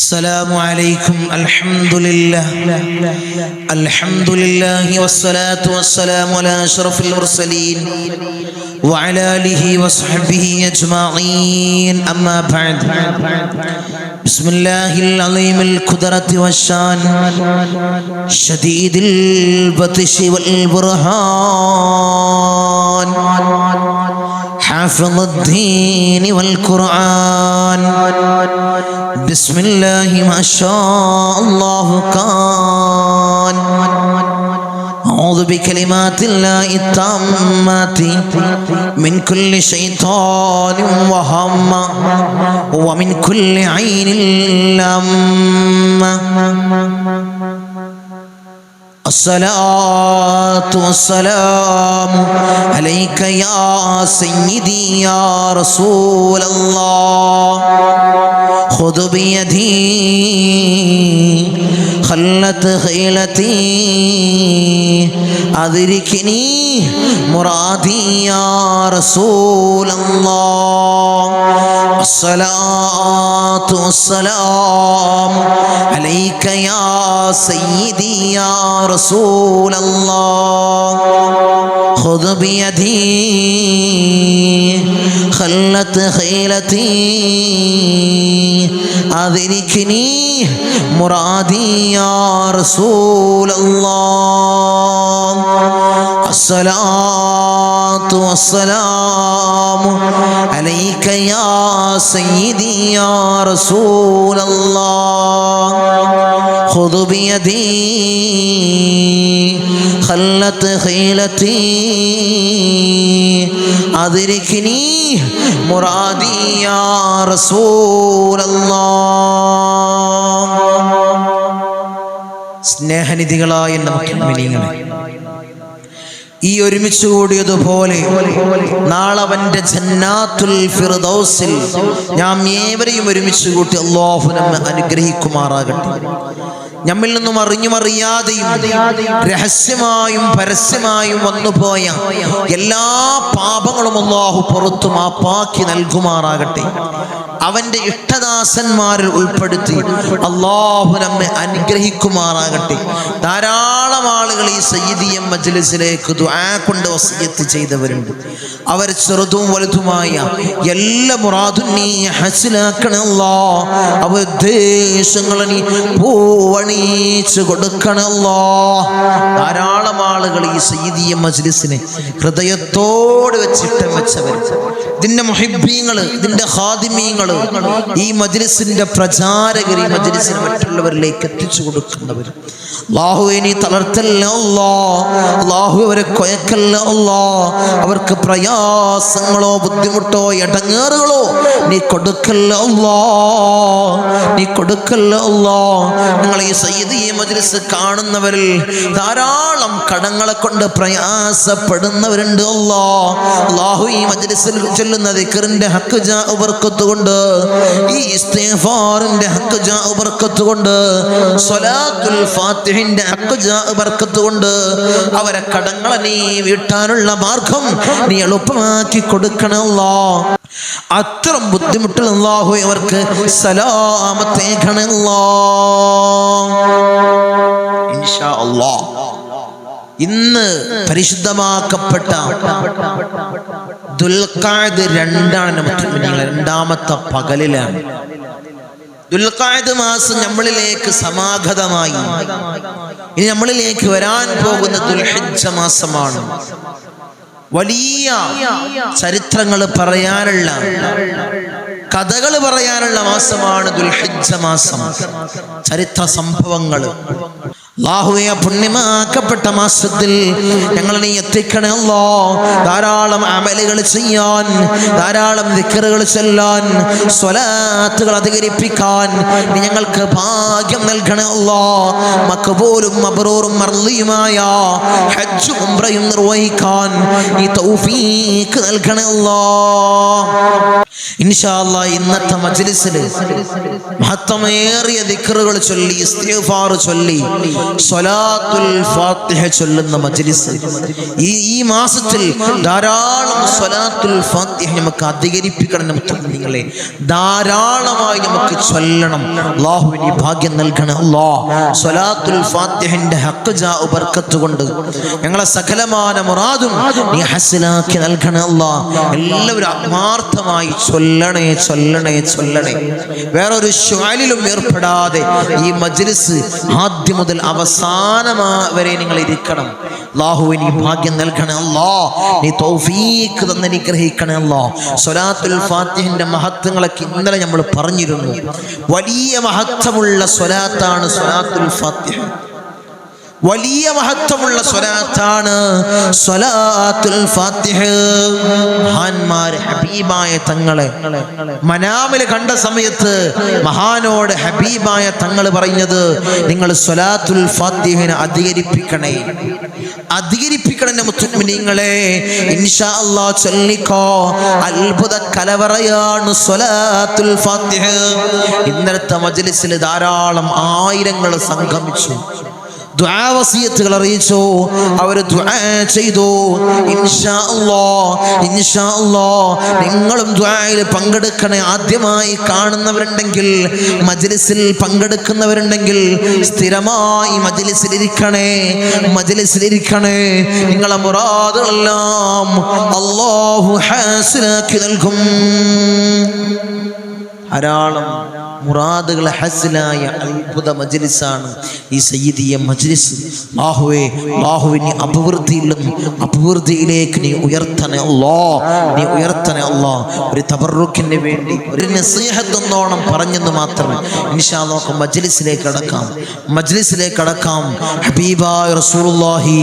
السلام عليكم. الحمد لله والصلاة والسلام على أشرف المرسلين وعلى آله وصحبه أجمعين. أما بعد، بسم الله العظيم القدرة والشان شديد البطش والبرهان حافظ الدين والقرآن. بسم الله ما شاء الله كان. أعوذ بكلمات الله التامات من كل شيطان وهمة ومن كل عين لامة. الصلاة والسلام عليك يا سيدي يا رسول الله. خذ بيدي خلت خيلتي أدركني مرادي يا رسول الله. الصلاة والسلام عليك يا سيدي يا رسول الله. خذ بيدي خلت خيلتي أدركني مرادي يا رسول الله. الصلاة والسلام عليك يا سيدي يا رسول الله. خذ بيدي خلت خيلتي أدركني مرادي يا رسول الله. സ്നേഹനിധികളായ നമുക്ക് മുഅ്മിനീങ്ങളെ, ഈ ഒരുമിച്ച് കൂടിയതുപോലെ നാളെ അവന്റെ ജന്നാത്തുൽ ഫിർദൗസിൽ നാം ഏവരെയും ഒരുമിച്ച് കൂട്ടി അല്ലാഹു നമ്മെ അനുഗ്രഹിക്കുമാറാകട്ടെ. നമ്മിൽ നിന്നും അറിഞ്ഞും അറിയാതെയും രഹസ്യമായും പരസ്യമായും വന്നുപോയ എല്ലാ പാപങ്ങളും അല്ലാഹു പുറത്തു മാപ്പാക്കി നൽകുമാറാകട്ടെ. അവന്റെ ഇഷ്ടദാസന്മാരിൽ ഉൾപ്പെടുത്തി അല്ലാഹു നമ്മെ അനുഗ്രഹിക്കുമാറാകട്ടെ. ധാരാളം ആളുകൾ ഈ സയ്യിദിയ മജ്ലിസിലേക്ക് ദുആ കൊണ്ട് വസിയത്ത് ചെയ്തവരുണ്ട്. അവർ ചെറുതും വലുതുമായ എല്ലാ മുറാദും നീ ഹസിലാക്കണേ അല്ലാഹ്. അവർ ഉദ്ദേശങ്ങളെ നീ പൂവണിയിച്ചു കൊടുക്കണേ അല്ലാഹ്. ധാരാളം ആളുകൾ ഈ സയ്യിദിയ മജ്ലിസിനെ ഹൃദയത്തോട് വെച്ചിട്ട് വെച്ചവർ, ഇതിന്റെ മുഹിബ്ബീങ്ങള്, ഇതിന്റെ ഖാദിമീങ്ങള്, ഈ മജ്ലിസിന്റെ പ്രചാരകർ, ഈ മജ്ലിസിനെ മറ്റുള്ളവരിലേക്ക് എത്തിച്ചു കൊടുക്കുന്നവർ, അല്ലാഹുവേ നീ തളർത്തല്ല അല്ലാഹ്. അല്ലാഹു അവരെ കൊയക്കല്ല അല്ലാഹ്. അവർക്ക് പ്രയാസങ്ങളോ ബുദ്ധിമുട്ടോ ഇടങ്ങേറുകളോ നീ കൊടുക്കല്ല അല്ലാഹ്. നീ കൊടുക്കല്ല അല്ലാഹ്. നിങ്ങൾ ഈ സയ്യിദിയ മജ്ലിസ് കാണുന്നവരിൽ ധാരാളം കടങ്ങളെ കൊണ്ട് പ്രയാസപ്പെടുന്നവരുണ്ട് അല്ലാഹ്. അല്ലാഹു ഈ മജ്ലിസിൽ ചൊല്ലുന്ന ദിക്റിന്റെ ഹഖ് ജാ ബർക്കത്ത് കൊണ്ട്, ഈ ഇസ്തിഗ്ഫാറിന്റെ ഹഖ് ജാ ബർക്കത്ത് കൊണ്ട്, സ്വലാത്തുൽ ഫാത്തിഹിന്റെ ഹഖ് ജാ ബർക്കത്ത് കൊണ്ട് അവരെ കടങ്ങളെ നീ വീട്ടാനുള്ള മാർഗം നീ എളുപ്പമാക്കി കൊടുക്കണം അല്ലാഹ്. അത്തരം ബുദ്ധിമുട്ടുകൾ അല്ലാഹു അവർക്ക് സലാമത്തേകണേ അല്ലാഹ്. ഇൻഷാ അല്ലാഹ് ഇന്ന് പരിശുദ്ധമാക്കപ്പെട്ട ദുൽഖഅദ് 2 മുഅ്മിനീങ്ങളെ, 2ാമത്തെ പകലിലാണ്. ദുൽഖഅദ് മാസം നമ്മളിലേക്ക് സമാഗതമായി. ഇനി നമ്മളിലേക്ക് വരാൻ പോകുന്ന ദുൽഹിജ്ജ മാസമാണ്. വലിയ ചരിത്രങ്ങൾ പറയാനുള്ള, കഥകൾ പറയാനുള്ള മാസമാണ് ദുൽഹിജ്ജ മാസം. ചരിത്ര സംഭവങ്ങൾ അല്ലാഹുവേ, പുണ്യമാക്കപ്പെട്ട മാസത്തിൽ ഞങ്ങൾ നീ എത്തിക്കണേ അല്ലാഹ്. ധാരാളം അമലുകൾ ചെയ്യാൻ, ധാരാളം ദിക്റുകൾ ചൊല്ലാൻ, സ്വലാത്തുകൾ അധികരിപ്പിക്കാൻ നീ ഞങ്ങൾക്ക് ഭാഗ്യം നൽകണേ അല്ലാഹ്. മഖ്ബൂലും മബ്റൂറും മർളിയുമായ ഹജ്ജും ഉംറയും നിർവഹിക്കാൻ നീ തൗഫീഖ് നൽകണേ അല്ലാഹ്. ഇൻഷാ അല്ലാഹ് ഇന്നത്തെ മജ്ലിസിൽ മഹത്വമേറിയ ദിക്റുകൾ ചൊല്ലി ഇസ്തിഗ്ഫാർ ചൊല്ലി സ്വലാത്തുൽ ഫാത്തിഹ ചൊല്ലുന്ന മജ്ലിസ്. ഈ മാസത്തിൽ ധാരാളം സ്വലാത്തുൽ ഫാത്തിഹ നമുക്ക് അധികരിപ്പിക്കണം. നിങ്ങളെ ധാരാളമായി നമുക്ക് ചൊല്ലണം. അല്ലാഹുവിന് ഭാഗ്യം നൽകണം അല്ലാഹ്. സ്വലാത്തുൽ ഫാത്തിഹിന്റെ ഹഖ് ജാ ബർക്കത്ത് കൊണ്ട് ഞങ്ങളെ സകലമാന മുറാദും നീ ഹസ്സനാക്കി നൽകണം അല്ലാഹ്. എല്ലാവരും ആത്മാർത്ഥമായി ചൊല്ലണേ ചൊല്ലണേ ചൊല്ലണേ. വേറൊരു ശുഅലിലും ഏർപ്പെടാതെ ഈ മജ്ലിസ് ആദ്യം മുതൽ അവസാനം വരെ നിങ്ങൾ ഇരിക്കണം. അല്ലാഹുവിന് ഭാഗ്യം നൽകണേ അല്ലാഹ്. നീ തൗഫീഖ് തന്ന് അനുഗ്രഹിക്കണേ അല്ലാഹ്. സ്വലാത്തുൽ ഫാത്തിഹിന്റെ മഹത്വങ്ങളൊക്കെ ഇന്നലെ നമ്മൾ പറഞ്ഞിരുന്നു. വലിയ മഹത്വമുള്ള സ്വലാത്താണ് സ്വലാത്തുൽ ഫാത്തിഹ. വലിയ മഹത്വമുള്ള സ്വലാത്താണ് സ്വലാത്തുൽ ഫാത്തിഹ. മഹാന്മാർ ഹബീബായ തങ്ങളെ മനാമിൽ കണ്ട സമയത്ത് മഹാനോട് ഹബീബായ തങ്ങൾ പറഞ്ഞത്, നിങ്ങൾ സ്വലാത്തുൽ ഫാത്തിഹിനെ അധികരിപ്പിക്കണേ, അധികരിപ്പിക്കണേ മുഅ്മിനീങ്ങളെ. ഇൻഷാ അല്ലാഹ് ചൊല്ലിക്കോ. അത്ഭുത കലവറയാണ് സ്വലാത്തുൽ ഫാത്തിഹ. ഇന്നലത്തെ മജ്ലിസിൽ ധാരാളം ആയിരങ്ങൾ സംഗമിച്ചു. ദുആ വസിയത്തുകൾ അറിയിച്ചു, അവർ ദുആ ചെയ്തു. ഇൻഷാ അല്ലാഹ് ഇൻഷാ അല്ലാഹ് നിങ്ങളും ദുആയിൽ പങ്കെടുക്കണേ. ആദ്യമായി കാണുന്നവരുണ്ടെങ്കിൽ, മജ്ലിസിൽ പങ്കെടുക്കുന്നവരുണ്ടെങ്കിൽ സ്ഥിരമായി മജ്ലിസിലിരിക്കണേ, മജ്ലിസിലിരിക്കണേ. നിങ്ങളെ മുറാദുകളെല്ലാം അല്ലാഹു ഹാസിലാക്കി നൽകും. ധാരാളം മുറാദുകൾ ഹസ്സലായ അത്ഭുത മജ്ലിസാണ് ഈ സയ്യിദിയ മജ്ലിസ്. അല്ലാഹുവേ, അല്ലാഹുവിനെ അഭിവൃദ്ധിയിൽ നിന്നും അഭിവൃദ്ധിയിലേക്ക് നീ ഉയർത്തണേ അല്ലാഹ്, നീ ഉയർത്തണേ അല്ലാഹ്. ഒരു തബറുക്കിന് വേണ്ടി ഒരു നസീഹത്ത് എന്നോണം പറഞ്ഞെന്ന് മാത്രം. ഇൻഷാ അല്ലാഹ് മജ്ലിസിലേക്ക് കടക്കാം, മജ്ലിസിലേക്ക് കടക്കാം. ഹബീബായ റസൂലുള്ളാഹി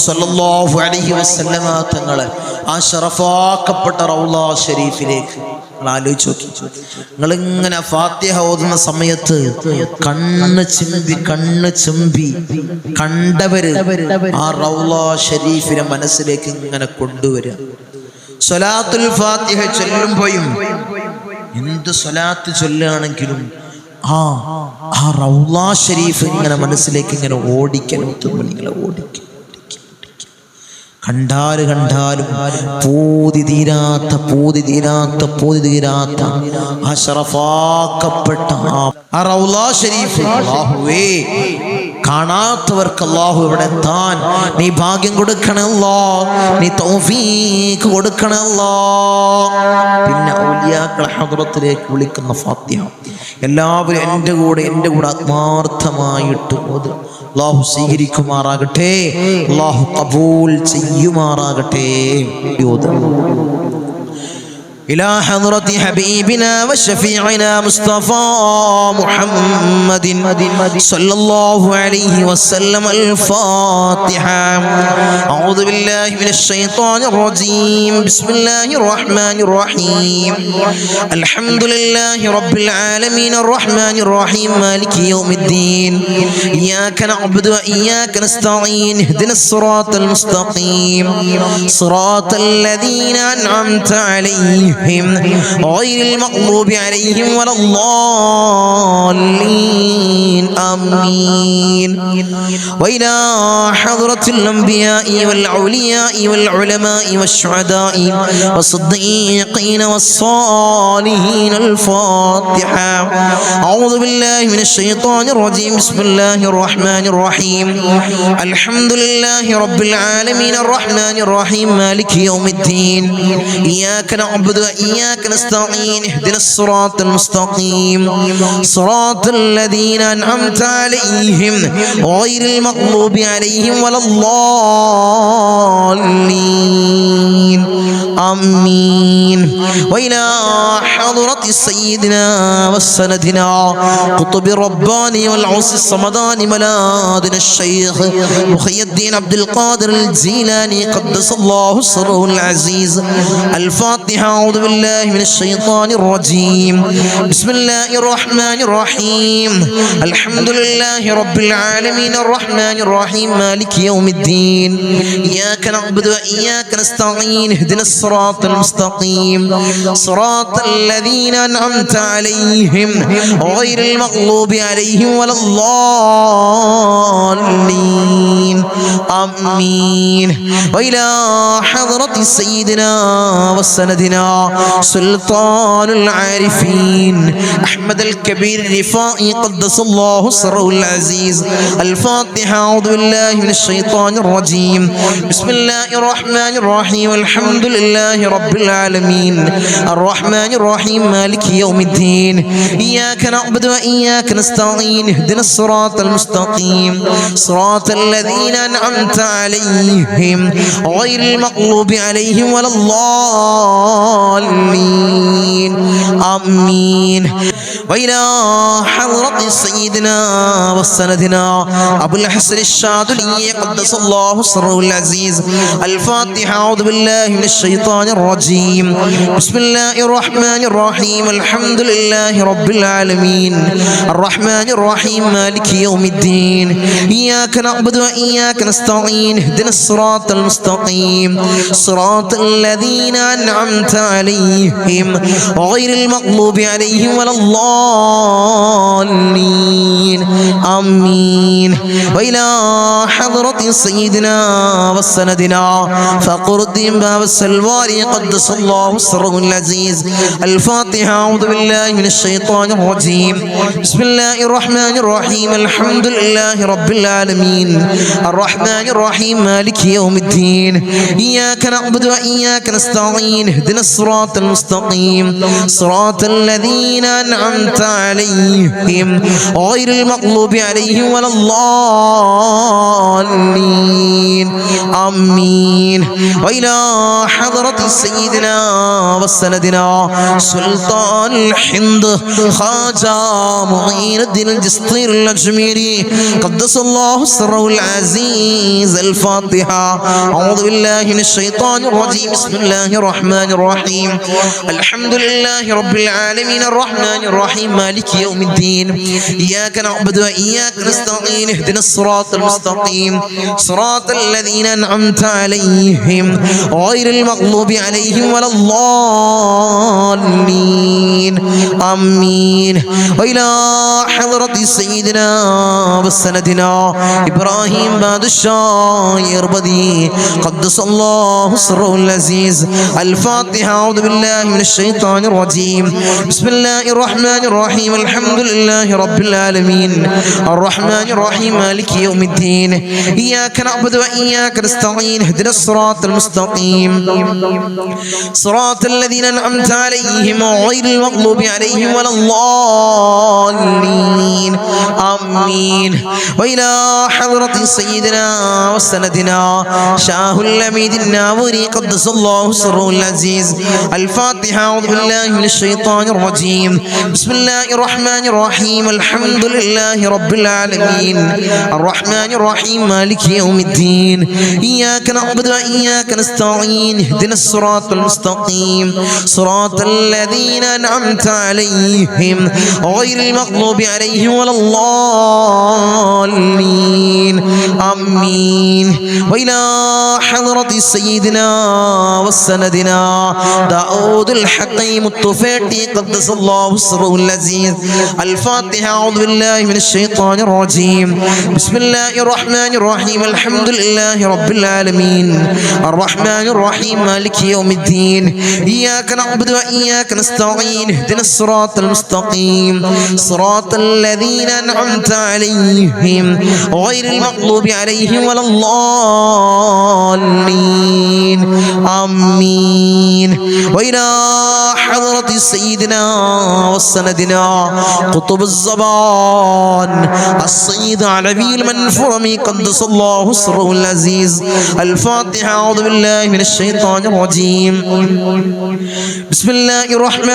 സ്വല്ലല്ലാഹു അലൈഹി വസല്ലമ തങ്ങളെ ആ ശറഫാക്കപ്പെട്ട റൗള ഷരീഫിലേക്ക് ആലോചിച്ച് നോക്കി. നിങ്ങളിങ്ങനെ ഫാത്തിഹ ഓതുന്ന സമയത്ത് കണ്ണ് ചിമ്പി കണ്ടവര് ആ റൗള ഷരീഫിനെ മനസ്സിലേക്ക് ഇങ്ങനെ കൊണ്ടുവരിക. സ്വലാത്തുൽ ഫാത്തിഹ ചൊല്ലുമ്പോഴും എന്ത് സ്വലാത്ത് ചൊല്ലുകയാണെങ്കിലും ആ റൗള ഷരീഫ് ഇങ്ങനെ മനസ്സിലേക്ക് ഇങ്ങനെ ഓടിക്കണം. നിങ്ങളെ ഓടിക്കും. കണ്ടാലും പൂതി തീരാത്ത ആ ശറഫാക്കപ്പെട്ട ആ റൗള ഷരീഫ്. അല്ലാഹുവേ, കാണാത്തവർക്ക് അല്ലാഹു ഇവിടെ എത്താൻ നീ ഭാഗ്യം കൊടുക്കണേ അല്ലാഹ്, നീ തൗഫീഖ് കൊടുക്കണേ അല്ലാഹ്. പിന്നെ ഔലിയാക്കളെ ഹദ്റത്തിലേക്ക് വിളിക്കുന്ന ഫാത്തിഹ എല്ലാവരും എൻ്റെ കൂടെ ആത്മാർത്ഥമായിട്ട് ഓതുക. അല്ലാഹു സ്വീകരിക്കുമാറാകട്ടെ, അല്ലാഹു ഖബൂൽ ചെയ്യുമാറാകട്ടെ. إلى حضرة حبيبنا وشفيعنا مصطفى محمد صلى الله عليه وسلم. الفاتحة. أعوذ بالله من الشيطان الرجيم. بسم الله الرحمن الرحيم. الحمد لله رب العالمين الرحمن الرحيم مالك يوم الدين. إياك نعبد وإياك نستعين. اهدنا الصراط المستقيم صراط الذين أنعمت عليهم غير المغضوب عليهم ولا الضالين. آمين. وإلى حضرة الأنبياء والأولياء والعلماء والشهداء والصديقين والصالحين. الفاتحة. أعوذ بالله من الشيطان الرجيم. بسم الله الرحمن الرحيم. الحمد لله رب العالمين الرحمن الرحيم مالك يوم الدين. إياك نعبد وإياك نستعين. اهدنا الصراط المستقيم صراط الذين أنعمت عليهم غير المغضوب عليهم ولا الضالين. آمين. وإلى حضرة سيدنا وسندنا قطب الرباني والعوس الصمداني ملاذنا الشيخ محي الدين عبد القادر الجيلاني قدس الله سره العزيز. الفاتحة. أعوذ بالله من الشيطان الرجيم. بسم الله الرحمن الرحيم. الحمد لله رب العالمين الرحمن الرحيم مالك يوم الدين. إياك نعبد وإياك نستعين اهدنا الصراط المستقيم صراط الذين أنعمت عليهم غير المغلوب عليهم ولا الضالين آمين. وإلى حضرة سيدنا وسندنا سلطان العارفين أحمد الكبير الرفائي قدس الله سره العزيز. الفاتحة. أعوذ بالله من الشيطان الرجيم. بسم الله الرحمن الرحيم. الحمد لله رب العالمين الرحمن الرحيم مالك يوم الدين. إياك نعبد وإياك نستعين اهدنا الصراط المستقيم صراط الذين أنعمت عليهم غير المغلوب عليهم ولا الضالين آمين. وإلى حضرة سيدنا وسندنا أبو الحسن الشاذلي قدس الله سره العزيز. الفاتحة. أعوذ بالله من الشيطان الرجيم. بسم الله الرحمن الرحيم. الحمد لله رب العالمين الرحمن الرحيم مالك يوم الدين. إياك نعبد وإياك نستعين اهدنا الصراط المستقيم صراط الذين أنعمت عليهم غير المغلوب عليهم ولا الضالين آمين. وإلى حضرة سيدنا وسندنا فقر الدين باب السلواري قدس الله سره العزيز. الفاتحة. أعوذ بالله من الشيطان الرجيم. بسم الله الرحمن الرحيم. الحمد لله رب العالمين الرحمن الرحيم مالك يوم الدين. إياك نعبد وإياك نستعين اهدنا الصراط المستقيم صراط الذين أنعمت عليهم غير المغلوب عليهم ولا الضالين آمين. وإلى حضرة سيدنا وسندنا سلطان الهند خواجة معين الدين الجسطير الأجميري قدس الله سره العزيز. الفاتحة. أعوذ بالله من الشيطان الرجيم. بسم الله الرحمن الرحيم. الحمد لله رب العالمين الرحمن الرحيم مالك يوم الدين. إياك نعبد وإياك نستعين اهدنا الصراط المستقيم صراط الذين أنعمت عليهم غير المغلوب عليهم ولا الضالين آمين. وإلى حضرة سيدنا وسندنا إبراهيم بادشاه يربدي قدس الله سره العزيز. الفاتحة. أعوذ بالله من الشيطان الرجيم. بسم الله الرحمن الرحيم. الحمد لله رب العالمين الرحمن الرحيم مالك يوم الدين. إياك نعبد وإياك نستعين اهدنا الصراط المستقيم صراط الذين أنعمت عليهم غير المغلوب عليهم ولا الضالين آمين. وإلى حضرة سيدنا وسندنا شاه الأميد الناوري قدس الله سره العزيز. الفاتحة. أعوذ بالله من الشيطان الرجيم. بسم الله الرحمن الرحيم. الحمد لله رب العالمين الرحمن الرحيم مالك يوم الدين. إياك نعبد وإياك نستعين اهدنا الصراط المستقيم صراط الذين أنعمت عليهم غير المغلوب عليهم ولا الضالين آمين. وإلى حضرة سيدنا وسندنا داود الحكيم الطفيلي قدس الله سره العزيز. الفاتحة. أعوذ بالله من الشيطان الرجيم. بسم الله الرحمن الرحيم. الحمد لله رب العالمين الرحمن الرحيم مالك يوم الدين. إياك نعبد وإياك نستعين اهدنا الصراط المستقيم صراط الذين أنعمت عليهم غير المغلوب عليهم ولا الضالين آمين. وإلى حضرة سيدنا وسندنا قطب الزمان السيد علوي المنفرمي قدس الله سره العزيز. الفاتحة. أعوذ بالله من الشيطان الرجيم. بسم الله الرحمن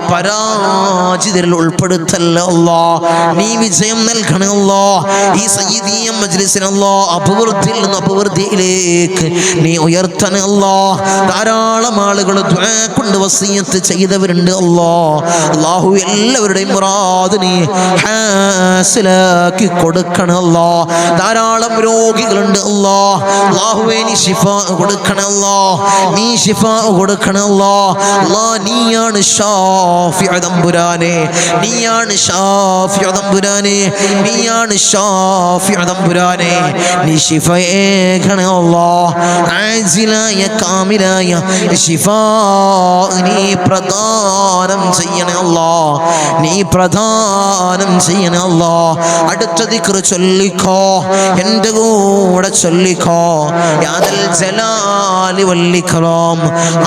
ഞങ്ങളെ പരാജിതരിൽ ഉൾപ്പെടുത്തല്ല അല്ലാ. നീ വിജയം നൽകണേ അല്ലാ. ഈ സയ്യിദിയ മജ്ലിസിനെ അല്ലാ അഭിവൃദ്ധിയിൽ നിന്ന് അഭിവൃദ്ധിയിലേക്ക് നീ ഉയർത്തണേ അല്ലാ. ധാരാളം ആളുകൾ ദുആ കൊണ്ട് വസിയത്ത് ചെയ്തവരുണ്ട് അല്ലാ. അല്ലാഹു എല്ലാവരുടെയും മുറാദ് നീ ഹാസിലാക്കി കൊടുക്കണേ അല്ലാ. ധാരാളം രോഗികളുണ്ട് അല്ലാ. അല്ലാഹുവേ നീ ശിഫാ കൊടുക്കണേ അല്ലാ. നീ ശിഫാ കൊടുക്കണേ അല്ലാ. അല്ലാ നീയാണ് ശാഫിഉ തമ്പുരാനെ. നീയാണ് ശാഫിഉ തമ്പുരാനെ. നീയാണ് ശാഫിഉ തമ്പുരാനെ. നീ ശിഫയേകണേ അല്ലാ. ആജിലായ കാമിലായ ശിഫാ നീ പ്രദാനം ചെയ്യണേ അല്ലാ. നീ പ്രദാനം ചെയ്യണേ അല്ലാ. അടുത്ത ദിക്ർ ചൊല്ലിക്കോ, എൻ്റെ കൂടെ ചൊല്ലിക്കോ. യാ ദൽ ജലാലി വൽ ഇക്റാം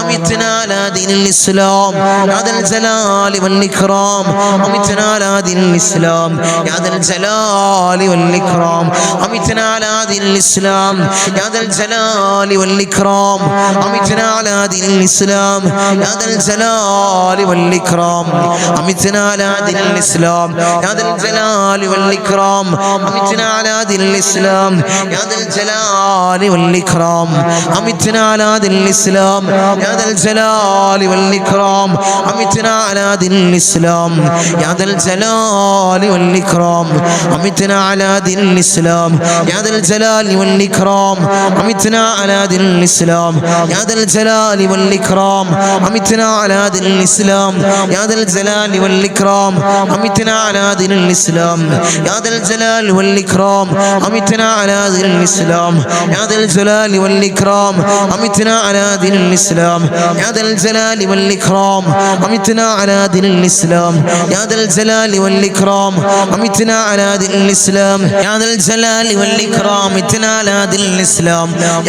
അമിത്നാ അലാ ദീനിൽ ഇസ്ലാം. യാ ദൽ ജലാലി വൽ ഇക്റാം അമിത്നാ അലാ ദീനിൽ ഇസ്ലാം. യാ ദൽ ജലാലി വൽ ഇക്റാം അമിത്നാ അലാ ദീനിൽ ഇസ്ലാം. യാ ദൽ ജലാലി വൽ ഇക്റാം അമിത്നാ അലാ ദീനിൽ ഇസ്ലാം. യാ ദൽ ജലാലി വൽ ഇക്റാം അമിത്നാ അലാ ദീനിൽ ഇസ്ലാം. യാ ദൽ ജലാലി വൽ ഇക്റാം അമിത്നാ അലാ ദീനിൽ ഇസ്ലാം. യാ ദൽ ജലാലി വൽ ഇക്റാം അമിത്നാ അലാ ദീനിൽ ഇസ്ലാം. യാ ദൽ ജലാലി വൽ ഇക്റാം അമിത്നാ അലാ ദീനിൽ ഇസ്ലാം. യാ ദൽ ജലാലി വൽ ഇക്റാം അമിത്നാ അലാ ദീനിൽ ഇസ്ലാം. യാ ദൽ ജലാലി വൽ ഇക്റാം അമിത്നാ അലാ ദീനിൽ ഇസ്ലാം. യാ ദൽ ജലാലി വൽ ഇക്റാം അമിത്നാ അലാ ദീനിൽ ഇസ്ലാം. യാ ദൽ ജലാലി വൽ ഇക്റാം അമിത്നാ അലാ ദീനിൽ ഇസ്ലാം. യാ ദൽ ജലാലി വൽ ഇക്റാം അമിത്നാ അലാ ദീനിൽ ഇസ്ലാം. യാ ദൽ ജലാലി വൽ ഇക്റാം അമിത്നാ അലാ ദീനിൽ ഇസ്ലാം. യാ ദൽ ജലാലി വൽ ഇക്റാം അമിത്നാ അലാ ദീനിൽ ഇസ്ലാം. യാ ദൽ ജലാലി വൽ ഇക്റാം അമിത്നാ അലാ ദീനിൽ ഇസ്ലാം. യാ ദൽ ജലാലി വൽ ഇക്റാം അമിത്നാ അലാ ദീനിൽ ഇസ്ലാം. യാ ദൽ ജലാലി വൽ ഇക്റാം അമിത്നാ അലാ ദീനിൽ ഇസ്ലാം.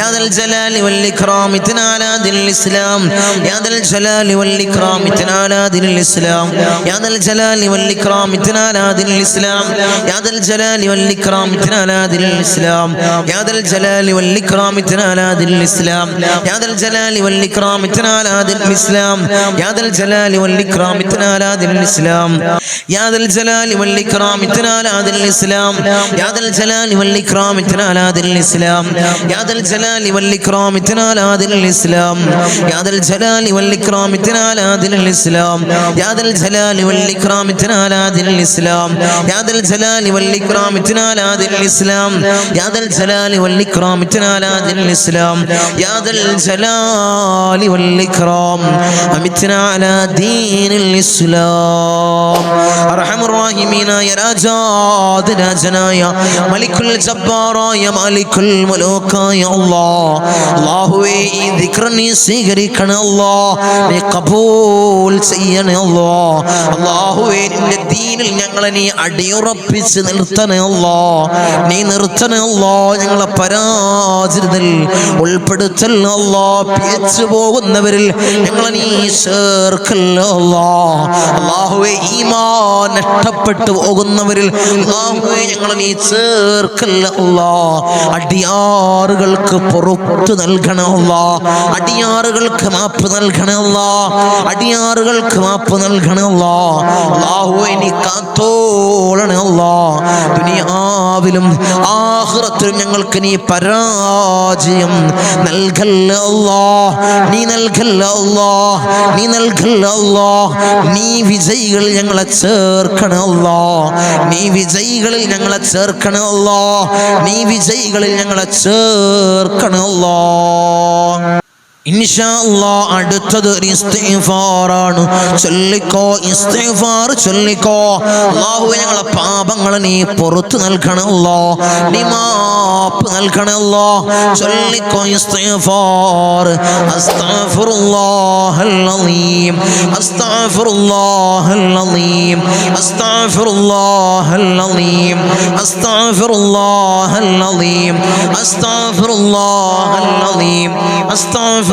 യാ ദൽ ജലാലി വൽ ഇക്റാം അമിത്നാ അലാ ദീനിൽ ഇസ്ലാം. യാ ദൽ ജലാലി വൽ ഇക്റാം അമിത്നാ അലാ ദീനിൽ ഇസ്ലാം. യാ ദൽ ജലാലി വൽ ഇക്റാം അമിത്നാ അലാ ദീനിൽ ഇസ്ലാം. യാ ദൽ ജലാലി വൽ ഇക്റാം അമിത്നാ അലാ ദീനിൽ ഇസ്ലാം. യാ ദൽ ജലാലി വൽ ഇക്റാം അമിത്നാ അലാ ദീനിൽ ഇസ്ലാം. യാ ദൽ ജലാലി വൽ ഇക്റാം അമിത്നാ അലാ ദീനിൽ ഇസ്ലാം. യാ ദൽ ജലാലി വൽ ഇക്റാം അമിത്നാ അലാ ദീനിൽ ഇസ്ലാം. യാ ദൽ ജലാലി വൽ ഇക്റാം അമിത്നാ അലാ ദീനിൽ ഇസ്ലാം. യാ ദൽ ജലാലി വൽ ഇക്റാം അമിത്നാ അലാ ദീനിൽ ഇസ്ലാം. യാ ദൽ ജലാലി വൽ ഇക്റാം അമിത്നാ അലാ ദീനിൽ ഇസ്ലാം. യാ ദൽ ജലാലി വൽ ഇക്റാം അമിത്നാ അലാ ദീനിൽ ഇസ്ലാം. യാ ദൽ ജലാലി വൽ ഇക്റാം അമിത്നാ അലാ ദീനിൽ ഇസ്ലാം. യാ ദൽ ജലാലി വൽ ഇക്റാം അമിത്നാ അലാ ദീനിൽ ഇസ്ലാം. യാ ദൽ ജലാലി വൽ ഇക്റാം അമിത്നാ അലാ ദീനിൽ ഇസ്ലാം. അർഹമുർ റഹീമീനായ രാജാതിരാജനായ മലിക്കുൽ ജബ്ബാറായ മാലിക്കുൽ മുലൂക്കായ അല്ലാഹ്, അല്ലാഹുവേ ഈ ദിക്ർ നീ സ്വീകരിക്കണേ അല്ലാഹ്. നീ ഖബൂൽ ചെയ്യണേ അല്ലാഹ്. അല്ലാഹുവേ നിന്റെ ദീനിൽ ഞങ്ങളെ നീ അടിയുറപ്പിച്ച് നിർത്തണേ അല്ലാഹ്. നീ നിർത്തണേ അല്ലാഹ്. ഞങ്ങളെ പരാജിതരിൽ ഉൾപ്പെടുത്തല്ല അല്ലാഹ്. പിഴച്ചു പോകുന്നവരിൽ ഞങ്ങളെ നീ ചേർക്കല്ല അല്ലാഹ്. അല്ലാഹുവേ ഈമാൻ നഷ്ടപ്പെട്ടു പോകുന്നവരിൽ അല്ലാഹുവേ ഞങ്ങളെ നീ ചേർക്കല്ല അല്ലാഹ്. അടിയാറുകൾക്ക് പുറത്തു നൽകണേ അല്ലാഹ്. അടിയാറുകൾക്ക് മാപ്പ് നൽകണേ അല്ലാഹ്. അടിയാറുകൾക്ക് മാപ്പ് നൽകണേ അല്ലാഹ്. അല്ലാഹുവേ നീ കാത്തോളണേ അല്ലാഹ്. ദുനിയാവിലും ആഖിറത്തിലും ഞങ്ങൾക്ക് നീ പരാജയം നൽകല്ല അല്ലാഹ്. നീ നൽകല്ല അല്ലാഹ്. നീ നൽകല്ല അല്ലാഹ്. നീ വിജയികളിൽ ഞങ്ങളെ ചേർക്കണേ അല്ലാഹ്. നീ വിജയികളിൽ ഞങ്ങളെ ചേർക്കണേ അല്ലാഹ്. നീ വിജയികളിൽ ഞങ്ങളെ ചേർക്കണേ അല്ലാഹ്. ഇൻഷാ അല്ലാഹ് അടുത്തത് ഒരു ഇസ്തിഗ്ഫാറാണ്. ചൊല്ലിക്കോ, ഇസ്തിഗ്ഫാർ ചൊല്ലിക്കോ. അല്ലാഹുവേ ഞങ്ങളെ പാപങ്ങളെ നീ പുറത്തു നൽകണേ അല്ലാഹ്. നീ മാപ്പ് നൽകണേ അല്ലാഹ്. ചൊല്ലിക്കോ ഇസ്തിഗ്ഫാർ. അസ്തഗ്ഫിറുല്ലാഹൽ അലീം, അസ്തഗ്ഫിറുല്ലാഹൽ അലീം, അസ്തഗ്ഫിറുല്ലാഹൽ അലീം, അസ്തഗ്ഫിറുല്ലാഹൽ അലീം, അസ്തഗ്ഫിറുല്ലാഹൽ അലീം, അസ്തഗ്ഫിറുല്ലാഹൽ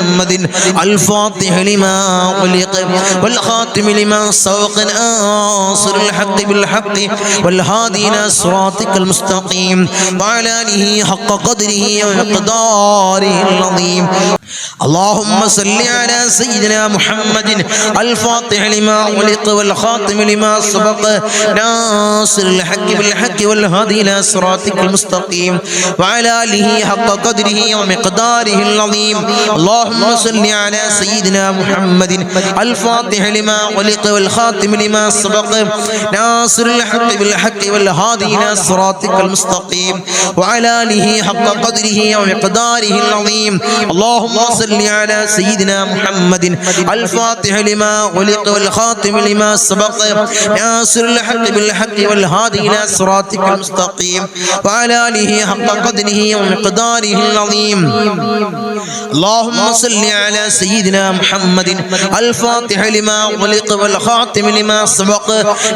محمد الفاتح لما أغلق والخاتم لما سبق ناصر الحق بالحق والهادي إلى صراطك المستقيم وعلى آله حق قدره ومقداره العظيم. اللهم صل على سيدنا محمد الفاتح لما أغلق والخاتم لما سبق ناصر الحق بالحق والهادي إلى صراطك المستقيم وعلى آله حق قدره ومقداره العظيم. اللهم صل على سيدنا محمد الفاتح لما أغلق والخاتم لما سبق ناصر الحق بالحق والهادي إلى صراطك المستقيم وعلى آله حق قدره ومقداره العظيم. اللهم صل على سيدنا محمد الفاتح لما أغلق والخاتم لما سبق ناصر الحق بالحق والهادي إلى صراطك المستقيم وعلى آله حق قدره ومقداره العظيم. اللهم صل على سيدنا محمد الفاتح لما أغلق والخاتم لما سبق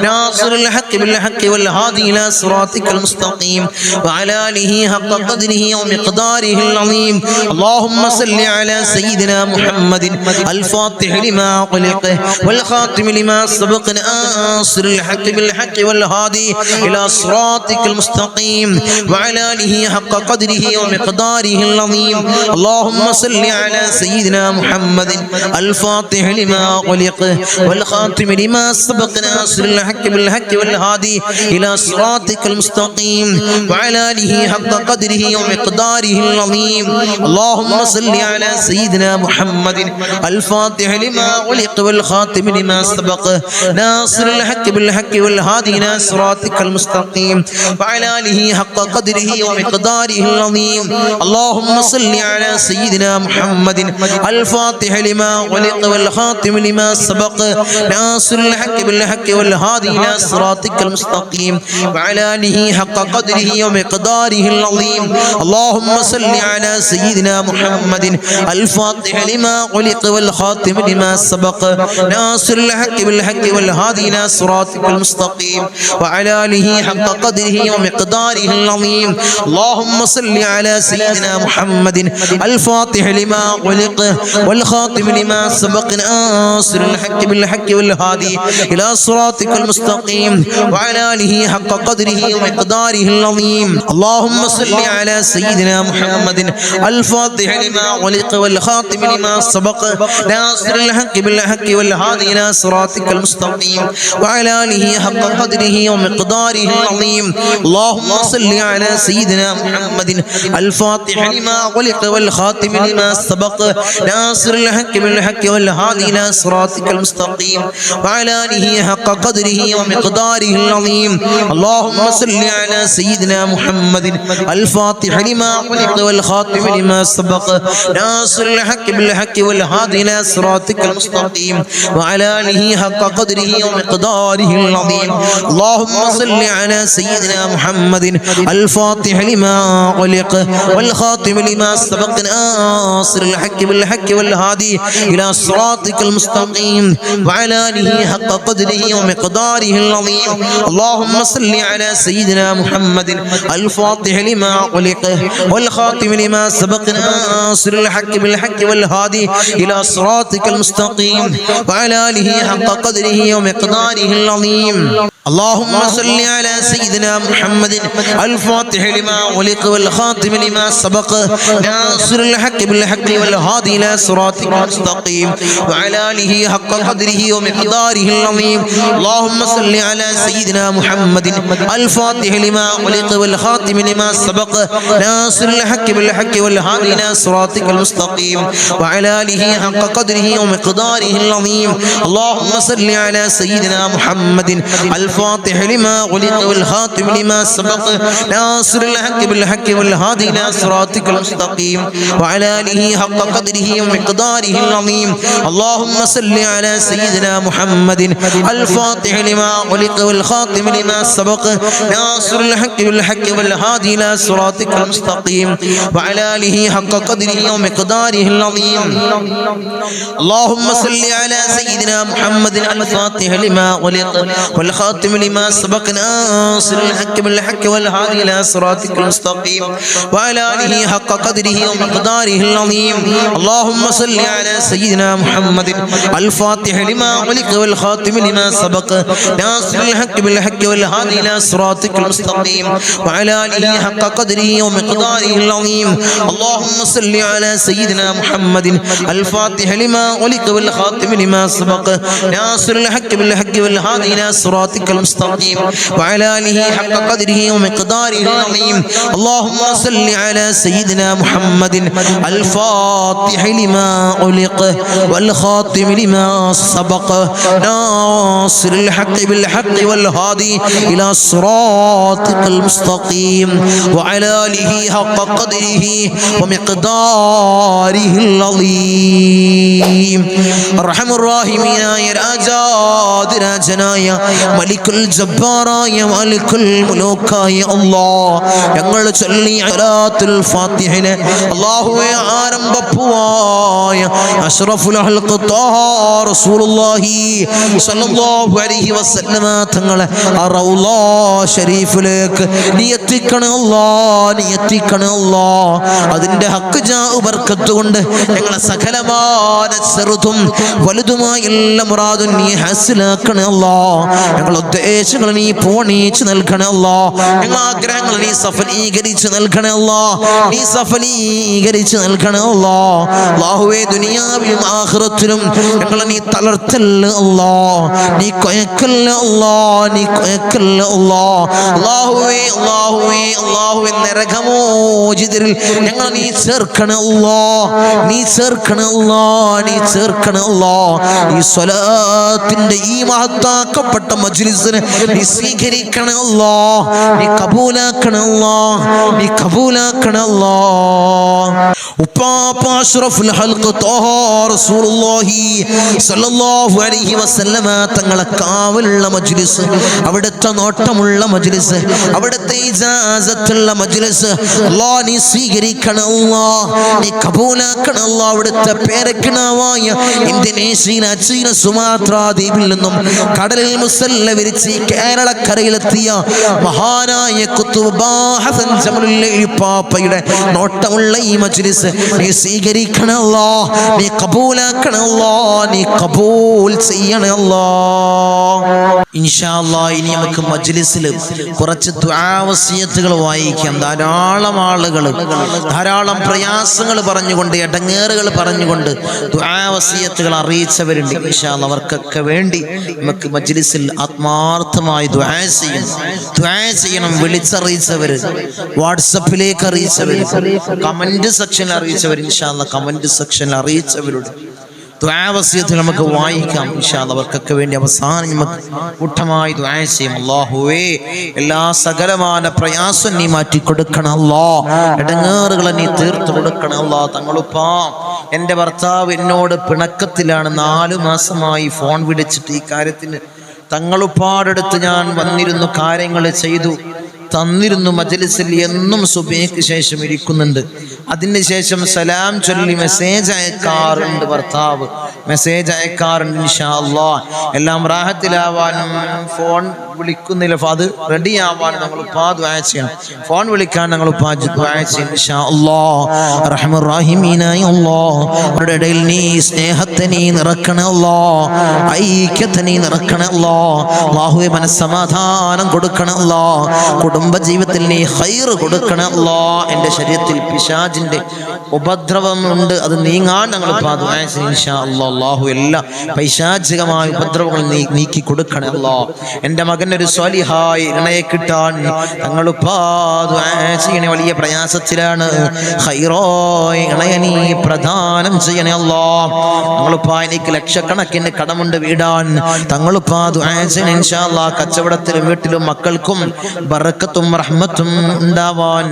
ناصر الحق بالحق والهادي إلى صراطك المستقيم وعلى آله حق قدره ومقداره العظيم. اللهم صل على سيدنا محمد الفاتح لما أغلق والخاتم لما سبق ناصر الحق بالحق والهادي إلى صراطك المستقيم وعلى آله حق قدره ومقداره العظيم. اللهم صل على سيدنا محمد الفاتح لما أغلق والخاتم لما سبق ناصر الحق بالحق والهادي إلى صراطك المستقيم وعلى آله حق قدره ومقداره العظيم. اللهم صل على سيدنا محمد الفاتح لما أغلق والخاتم لما سبق ناصر الحق بالحق والهادي إلى صراطك المستقيم وعلى آله حق قدره ومقداره العظيم. اللهم صل على سيدنا محمد الفاتح لما أغلق والخاتم لما سبق ناصر الحق بالحق والهادي إلى صراطك المستقيم وعلى آله حق قدره ومقداره العظيم. اللهم صل على سيدنا محمد الفاتح لما أغلق والخاتم لما سبق ناصر الحق بالحق والهادي إلى صراطك المستقيم وعلى آله حق قدره ومقداره العظيم. اللهم صل على سيدنا محمد الفاتح لما أغلق والخاتم لما سبق ناصر الحق بالحق والهادي إلى صراطك المستقيم وعلى آله حق قدره ومقداره العظيم. اللهم صل على سيدنا محمد الفاتح لما أغلق والخاتم لما سبق ناصر الحق بالحق والهادي إلى صراطك المستقيم وعلى آله حق قدره ومقداره العظيم. اللهم صل على سيدنا محمد الفاتح لما أغلق والخاتم لما سبق ناصر الحق بالحق والهادي إلى صراطك المستقيم وعلى آله حق قدره ومقداره العظيم. اللهم صل على سيدنا محمد الفاتح لما أغلق والخاتم لما سبق ناصر الحق بالحق والهادي إلى صراطك المستقيم وعلى آله حق قدره ومقداره العظيم. اللهم صل على سيدنا محمد الفاتح لما أغلق والخاتم لما سبق ناصر الحق بالحق والهادي إلى صراطك المستقيم وعلى آله حق قدره ومقداره العظيم. اللهم صل على سيدنا محمد الفاتح لما أغلق والخاتم لما سبق ناصر الحق بالحق والهادي إلى صراطك المستقيم وعلى آله حق قدره ومقداره العظيم. اللهم صل على سيدنا محمد الفاتح لما أغلق والخاتم لما سبق ناصر الحق بالحق والهادي إلى صراطك المستقيم وعلى آله حق قدره ومقداره العظيم. اللهم صل على سيدنا محمد الفاتح لما أغلق والخاتم لما سبق ناصر الحق بالحق والهادي إلى صراطك المستقيم وعلى آله حق قدره ومقداره العظيم. اللهم صل على سيدنا محمد الفاتح لما أغلق والخاتم لما سبق ناصر الحق بالحق والهادي إلى صراطك المستقيم وعلى آله حق قدره ومقداره العظيم. اللهم صل على سيدنا محمد الفاتح لما أغلق والخاتم لما سبق ناصر الحق بالحق والهادي إلى صراطك المستقيم وعلى آله حق قدره ومقداره العظيم. اللهم صل على سيدنا محمد الفاتح لما أغلق والخاتم والخاتم لما سبق ناصر الحق بالحق والهادي إلى صراطك المستقيم وعلى آله حق قدره ومقداره العظيم. اللهم صل على سيدنا محمد الفاتح لما أغلق والخاتم لما سبق ناصر الحق بالحق والهادي إلى صراطك المستقيم وعلى آله حق قدره ومقداره العظيم. اللهم صل على سيدنا محمد الفاتح لما أغلق والخاتم لما سبق ناصر الحق بالحق والهادي إلى صراطك المستقيم وعلى آله حق قدره ومقداره العظيم. اللهم صل على سيدنا محمد الفاتح لما أغلق والخاتم لما سبق ناصر الحق بالحق والهادي إلى صراطك المستقيم وعلى آله حق قدره ومقداره العظيم. أرحم الراحمين يا രാജാതിരാജനായ മലിക്കുൽ ജബ്ബാറായ മലിക്കുൽ മുലൂക്കായ അല്ലാഹ്, ഞങ്ങൾ ചൊല്ലിയ സലാത്തുൽ ഫാത്തിഹനെ അല്ലാഹുവേ ആരംഭപ്പുവായ അഷ്റഫുൽ ഖൽഖ് ത്വാഹ റസൂലുള്ളാഹി സ്വല്ലല്ലാഹു അലൈഹി വസല്ലമ തങ്ങളെ റൗള ശരീഫിലേക്ക് നീ എത്തിക്കണേ അല്ലാഹ്, നീ എത്തിക്കണേ അല്ലാഹ്. അതിന്റെ ഹക്ക് ജാ ബർക്കത്ത് കൊണ്ട് ഞങ്ങളെ സകലമായ ചെറുതും വലുതുമായ എല്ലാ മുറാദും നീ ഹാസിലാക്കണേ അല്ലാഹ്. ഞങ്ങളുടെ ഉദ്ദേശങ്ങൾ നീ പൂർണ്ണീച്ച് നൽകണേ അല്ലാഹ്. ഞങ്ങളുടെ ആഗ്രഹങ്ങൾ നീ സഫലീകരിച്ച് നൽകണേ അല്ലാഹ്, നീ സഫലീകരിച്ച് നൽകണേ അല്ലാഹ്. അല്ലാഹുവേ, ദുനിയാവിലും ആഖിറത്തിലും ഞങ്ങളെ നീ തളർത്തല്ല അല്ലാഹ്, നീ കൊയക്കല്ല അല്ലാഹ്, നീ കൊയക്കല്ല അല്ലാഹ്. അല്ലാഹുവേ അല്ലാഹുവേ അല്ലാഹുവേ, നരകമോചിതരിൽ ഞങ്ങളെ നീ ചേർക്കണേ അല്ലാഹ്, നീ ചേർക്കണേ അല്ലാഹ്, നീ ചേർക്കണേ അല്ലാഹ്. ഈ സ്വലാത്തിന്റെ ഈ മഹത്താക്കപ്പെട്ട മജ്ലിസിനെ നീ സ്വീകരിക്കണേ അല്ലാഹ്, നീ കബൂലാക്കണേ അല്ലാഹ്, നീ കബൂലാക്കണേ അല്ലാഹ്. ഉപ്പാപ്പ അഷ്റഫുൽ ഖൽഖ് ത്വാഹ റസൂലുള്ളാഹി സ്വല്ലല്ലാഹു അലൈഹി വസല്ലമ തങ്ങളെ കാവലുള്ള മജ്ലിസ്, അവിടുത്തെ നോട്ടമുള്ള മജ്ലിസ്, അവിടുത്തെ ഇജാസത്തുള്ള മജ്ലിസ് അല്ലാഹ് നീ സ്വീകരിക്കണേ അല്ലാഹ്, നീ കബൂലാക്കണേ അല്ലാഹ്. അവിടുത്തെ പേരക്കിണാവായ ഇന്തോനേഷ്യയിലെ ചീന സുമാത്ര ദ്വീപിൽ നിന്നും കടലിൽ മുസല്ല വിരിച്ച് കേരളക്കരയിലെത്തിയ മഹാനായ ഖുത്ബ് ഹസൻ ജമലുൽ പാപ്പയുടെ നോട്ടമുള്ള ഈ മജ്ലിസ് നീ സ്വീകരിക്കണേ അല്ലാഹ്, നീ കബൂലാക്കണേ അല്ലാഹ്, നീ കബൂൽ ചെയ്യണേ അല്ലാഹ്. ഇൻഷാ അല്ലാഹ് ഇനി നമുക്ക് മജ്ലിസിൽ കുറച്ച് ദുആ വസിയത്തുകൾ വായിക്കാം. ധാരാളം ആളുകൾ ധാരാളം പ്രയാസങ്ങൾ പറഞ്ഞുകൊണ്ട്, ഇടങ്ങേറുകൾ പറഞ്ഞുകൊണ്ട് ദുആ വസിയത്തുകൾ അറിയിച്ചവരുണ്ട്. ഇൻഷാ അല്ലാഹ് അവർക്കൊക്കെ വേണ്ടി നമുക്ക് മജ്ലിസിൽ ആത്മാർത്ഥമായി ദുആ ചെയ്യണം. വിളിച്ചറിയിച്ചവർ, വാട്സപ്പിലേക്ക് അറിയിച്ചവർ, കമന്റ് സെക്ഷനിൽ അറിയിച്ചവർ, ഇൻഷാ അല്ലാഹ് കമന്റ് സെക്ഷനിൽ അറിയിച്ചവരുടെ ദുആ വസിയത്തുകൾ നമുക്ക് വായിക്കാം. ഇൻഷാ അല്ലാഹ് അവർക്കൊക്കെ വേണ്ടി അവസാനം നമുക്ക് കൂട്ടമായി ദുആ ചെയ്യും. അല്ലാഹുവേ, എല്ലാ സകലമായ പ്രയാസം നീ മാറ്റി കൊടുക്കണം അല്ലാഹ്, ഇടങ്ങേറുകളെ നീ തീർത്തു കൊടുക്കണം അല്ലാഹ്. തങ്ങളുപ്പാ, എൻ്റെ ഭർത്താവ് എന്നോട് പിണക്കത്തിലാണ്, 4 മാസമായി ഫോൺ വിളിച്ചിട്ട് ഈ കാര്യത്തിന് തങ്ങളുപ്പാടടുത്ത് ഞാൻ വന്നിരുന്നു, കാര്യങ്ങൾ ചെയ്തു തന്നിരുന്നു. മജ്ലിസിൽ എന്നും സുബഹിക്ക് ശേഷം ഇരിക്കുന്നുണ്ട്, അതിന് ശേഷം സലാം ചൊല്ലി മെസ്സേജ് അയക്കാറുണ്ട്, ഭർത്താവ് മെസ്സേജ് അയക്കാറുണ്ട്. ഇൻഷാ അല്ലാഹ് എല്ലാം റാഹത്തിലാവാനും ഫോൺ വിളിക്കുന്നില്ല, അത് റെഡി ആവാൻ ഞങ്ങൾ ദുആ ചെയ്യണം. ഫോൺ വിളിക്കാൻ ഞങ്ങൾ ദുആ ചെയ്യണം ഇൻഷാ അല്ലാഹ്. റഹ്മാൻ റഹീമീനായ അല്ലാഹ്, അവരുടെ ഇടയിൽ നീ സ്നേഹത്തെ നീ നിറക്കണേ അല്ലാഹ്, ഐക്യത്തെ നീ നിറക്കണേ അല്ലാഹ്. അല്ലാഹുവേ, മനസ്സമാധാനം കൊടുക്കണേ അല്ലാഹ്, കുടുംബ ജീവിതത്തിൽ നീ ഖൈർ കൊടുക്കണേ അല്ലാഹ്. എൻ്റെ ശരീരത്തിൽ പിശാചിന്റെ ഉപദ്രവം ഉണ്ട്, അത് നീങ്ങാൻ ഞങ്ങൾ ദുആ ചെയ്യണം ഇൻഷാ അല്ലാഹ്. അല്ലാഹു എല്ലാ പൈശാചികമായ ഉപദ്രവങ്ങൾ നീ നീക്കി കൊടുക്കണേ അല്ലാഹ്. എൻ്റെ മകനൊരു സ്വാലിഹായ ഇണയെ കിട്ടാൻ ഞങ്ങൾ ദുആ ചെയ്യണേ, വലിയ പ്രയാസത്തിലാണ്. ഖൈറായ ഇണയെ നീ പ്രദാനം ചെയ്യണേ അല്ലാഹ്. ഞങ്ങളിപ്പാ എനിക്ക് ലക്ഷക്കണക്കിന് കടമുണ്ട് വീടാൻ, തങ്ങളിപ്പാ ദുആ ചെയ്യണേ ഇൻഷാ അല്ലാഹ്. കച്ചവടത്തിലും വീട്ടിലും മക്കൾക്കും ബറക്കത്തും റഹ്മത്തും ഉണ്ടാവാൻ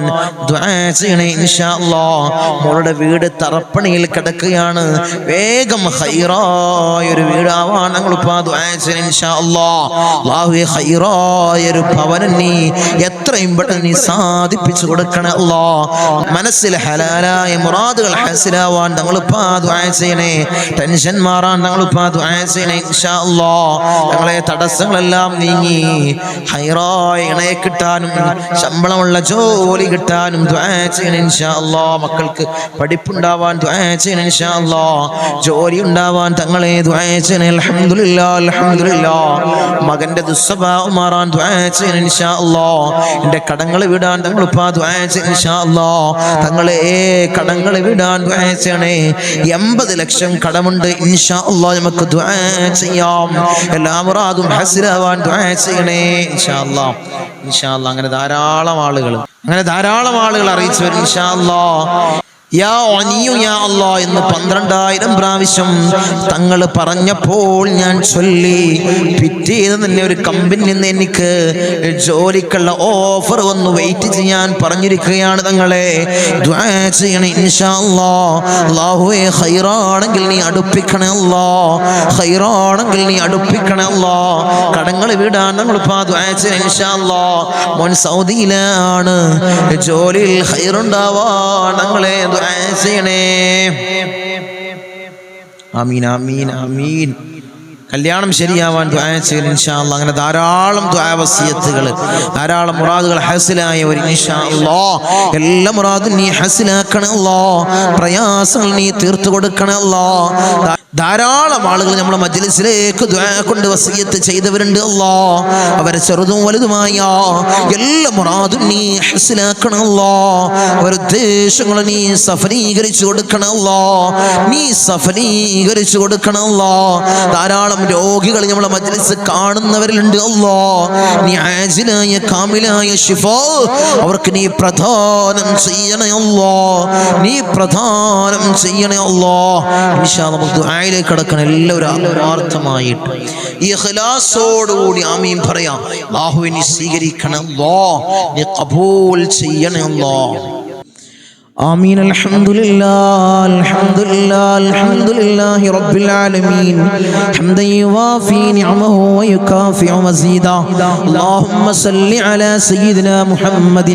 ദുആ ചെയ്യണേ ഇൻഷാ അല്ലാഹ്. അല്ലാ മോളുടെ വീട് തറപ്പണിയിൽ കിടക്കുകയാണ്, വേഗം ഹൈറായൊരു വീടാവാൻ ഞങ്ങൾ ദുആ ചെയ്യണം ഇൻഷാ അല്ലാ. അല്ലാഹുവേ ഹൈറായൊരു ഭവനം നീ എത്രയും പെട്ടെന്ന് നീ സാധിപ്പിച്ചു കൊടുക്കണേ അല്ലാ. മനസ്സിൽ ഹലാലായ മുറാദുകൾ ഹാസിലാവാൻ ഞങ്ങൾ ദുആ ചെയ്യണേ. ടെൻഷൻ മാറാൻ ഞങ്ങൾ ദുആ ചെയ്യണേ ഇൻഷാ അല്ലാ. ഞങ്ങളെ തടസ്സങ്ങളെല്ലാം നീങ്ങി ഹൈറായ ഇണയെ കിട്ടാനും ശമ്പളമുള്ള ജോലി കിട്ടാനും ദുആ ചെയ്യണം ഇൻഷാ അല്ലാ. മക്കൾക്ക് പഠിപ്പുണ്ടാവാൻ ദുആ ചെയ്യണം ഇൻഷാ അല്ലാ. ജോലി ഉണ്ടാവാൻ തങ്ങളെ ദുആ ചെയ്യണം. അൽഹംദുലില്ലാഹ് അൽഹംദുലില്ലാഹ്. മകന്റെ ദുസ്വഭാവം മാറാൻ ദുആ ചെയ്യണം ഇൻഷാ അല്ലാ. എൻ്റെ കടങ്ങൾ വിടാൻ തങ്ങൾ ദുആ ചെയ്യണം ഇൻഷാ അല്ലാ. തങ്ങളെ കടങ്ങൾ വിടാൻ ദുആ ചെയ്യണേ. 80 ലക്ഷം കടമുണ്ട് ഇൻഷാ അല്ലാ. നമുക്ക് ദുആ ചെയ്യാം. എല്ലാ മുറാദും ഹസിലാവാൻ ദുആ ചെയ്യണേ ഇൻഷാ അല്ലാ. ഇൻഷാ അല്ലാ. അങ്ങനെ ധാരാളം ആളുകൾ അറിയിച്ചു വരും ഇൻഷാ അല്ലാ. യാ അനിയു യാ അല്ലാ എന്ന് 12,000 പ്രാവശ്യം തങ്ങൾ പറഞ്ഞപ്പോൾ ഞാൻ ചൊല്ലി. പിറ്റേന്ന് തന്നെ ഒരു കമ്പനിയിൽ നിന്ന് എനിക്ക് ജോലിക്കുള്ള ഓഫർ വന്ന് വെയിറ്റ് ചെയ്യാൻ പറഞ്ഞിരിക്കുകയാണ്. തങ്ങളെ ദുആ ചെയ്യണേ ഇൻഷാ അല്ലാ. അല്ലാഹുവേ ഖൈറാണെങ്കിൽ നീ അടുപ്പിക്കണേ അല്ലാ. ഖൈറാണെങ്കിൽ നീ അടുപ്പിക്കണേ അല്ലാ. കടങ്ങൾ വീടാൻ നമ്മൾ ദുആ ചെയ്യണേ ഇൻഷാ അല്ലാ. മോൻ സൗദിയിലാണ്, ജോലിയിൽ ഖൈറുണ്ടാവാൻ ഞങ്ങളെ ചെയ്യണേ. ആമീൻ ആമീൻ ആമീൻ. കല്യാണം ശരിയാവാൻ ദുആ ചെയ്യണം ഇൻഷാ അല്ലാ. അങ്ങനെ ധാരാളം ദുആ വസിയത്തുകൾ, ധാരാളം മുറാദുകൾ ഹാസിലായവർ ഇൻഷാ അല്ലാ. എല്ലാ മുറാദും നീ ഹാസിലാക്കണേ അല്ലാ. പ്രയാസങ്ങൾ നീ തീർത്തു കൊടുക്കണേ അല്ലാ. ധാരാളം ആളുകൾ നമ്മളെ മജ്ലിസിലേക്ക് ദുആ കൊണ്ട് വസിയത്ത് ചെയ്തവരുണ്ട് അല്ലാ. അവരെ ചെറുതും വലുതുമായ എല്ലാ മുറാദും നീ ഹസിലാക്കണം അല്ലാ. അവരുടെ ഉദ്ദേശങ്ങൾ നീ സഫലീകരിച്ചു കൊടുക്കണം അല്ലാ. നീ സഫലീകരിച്ചു കൊടുക്കണം അല്ലാ. ധാരാളം രോഗികൾ നമ്മളെ മജ്ലിസ് കാണുന്നവരിലുണ്ട് അല്ലാ. നീ ആജിലായ കാമിലായ ശിഫാ അവർക്ക് നീ പ്രദാനം ചെയ്യണേ അല്ലാ. നീ പ്രദാനം ചെയ്യണേ അല്ലാ. ഇൻഷാ അല്ലാ നമുക്ക് ദുആയിലേക്ക് കടക്കണം. എല്ലാവരും ആത്മാർത്ഥമായിട്ട് ഇഖ്ലാസോടുകൂടി ആമീൻ പറയാം. അല്ലാഹുവേ നീ സ്വീകരിക്കണം അല്ലാഹ്, നീ ഖബൂൽ ചെയ്യണേ അല്ലാഹ്. آمين. الحمد لله الحمد لله الحمد لله رب العالمين حمدا يوافي نعمه ويكافئ مزيدا. اللهم صل على سيدنا محمد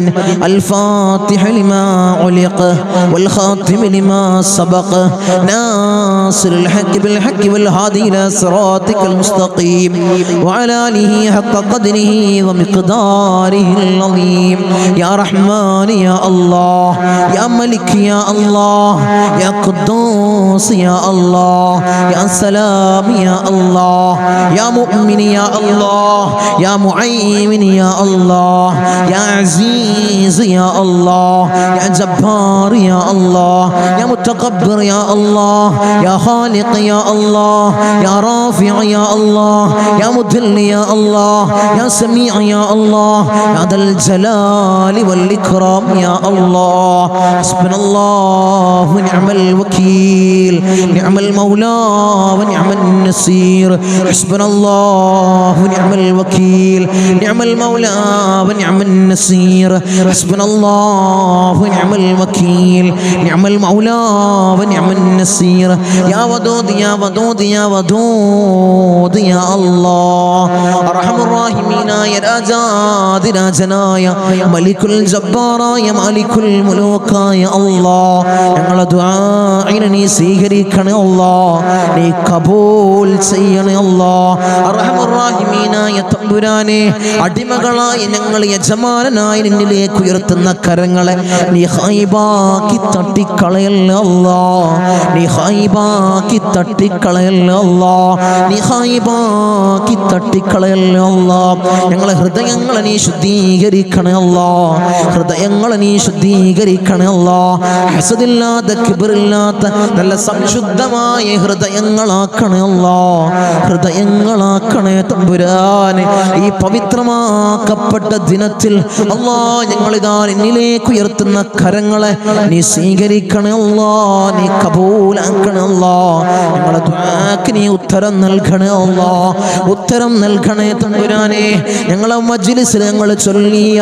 الفاتح لما علق والخاتم لما سبق ناصر الحق بالحق والهادي إلى صراطك المستقيم وعلى آله حق قدره ومقداره العظيم. يا رحمن يا الله، يا ملك يا الله، يا قدوس يا الله، يا سلام يا الله، يا مؤمن يا الله، يا معين يا الله، يا عزيز يا الله، يا جبار يا الله، يا متكبر يا الله، يا خالق يا الله، يا رافع يا الله، يا مذل يا الله، يا سميع يا الله، يا ذا الجلال والإكرام يا الله. حسبنا الله ونعم الوكيل، نعم المولى ونعم النصير. حسبنا الله ونعم الوكيل، نعم المولى ونعم النصير. حسبنا الله ونعم الوكيل، نعم المولى ونعم النصير. يا ودود يا ودود يا ودود يا الله. أرحم الراحمين يا راجاد راجناയ മലിക്കുൽ ജബ്ബാറായ മാലിക്കുൽ മുലൂക്കായ അല്ലാഹ്, ഞങ്ങളുടെ ദുആഇനെ നീ സ്വീകരിക്കണേ അല്ലാഹ്, നീ കബൂൽ ചെയ്യണേ അല്ലാഹ്. അർഹമർ റഹീമീനായ തമ്പുരാനെ, അടിമകളായ ഞങ്ങൾ യജമാനനായി നിന്നിലേക്ക് ഉയർത്തുന്ന കരങ്ങളെ നീ ഖൈബാക്കി തട്ടിക്കളയല്ലേ അല്ലാഹ്, നീ ഖൈബാക്കി തട്ടിക്കളയല്ലേ അല്ലാഹ്, നീ ഖൈബാക്കി തട്ടിക്കളയല്ലേ അല്ലാഹ്. ഞങ്ങളെ ഹൃദയങ്ങളെ നീ ശുദ്ധീകരിക്കണേ അല്ലാഹ്, ഹൃദയങ്ങളെ നീ ശുദ്ധീകരിക്കണേ അല്ലാഹ്. ഹസദില്ലാത്ത കിബ്റില്ലാത്ത നല്ല സംശുദ്ധമായ ഹൃദയങ്ങളാക്കണേ അല്ലാഹ്, ഹൃദയങ്ങളാക്കണേ തമ്പുരാനെ. ഈ പവിത്രമാക്കപ്പെട്ട ദിനത്തിൽ അല്ലാഹ് ഞങ്ങളിതാ നിന്നിലേക്ക് ഉയർത്തുന്ന കരങ്ങളെ നീ സ്വീകരിക്കണേ അല്ലാഹ്, നീ കബൂലാക്കണേ അല്ലാഹ്. ഞങ്ങളുടെ ദുആക്ക് നീ ഉത്തരം നൽകണേ അല്ലാഹ്, ഉത്തരം നൽകണേ തമ്പുരാനെ. ഞങ്ങളെ മജ്ലിസിൽ ഞങ്ങൾ ചൊല്ലിയ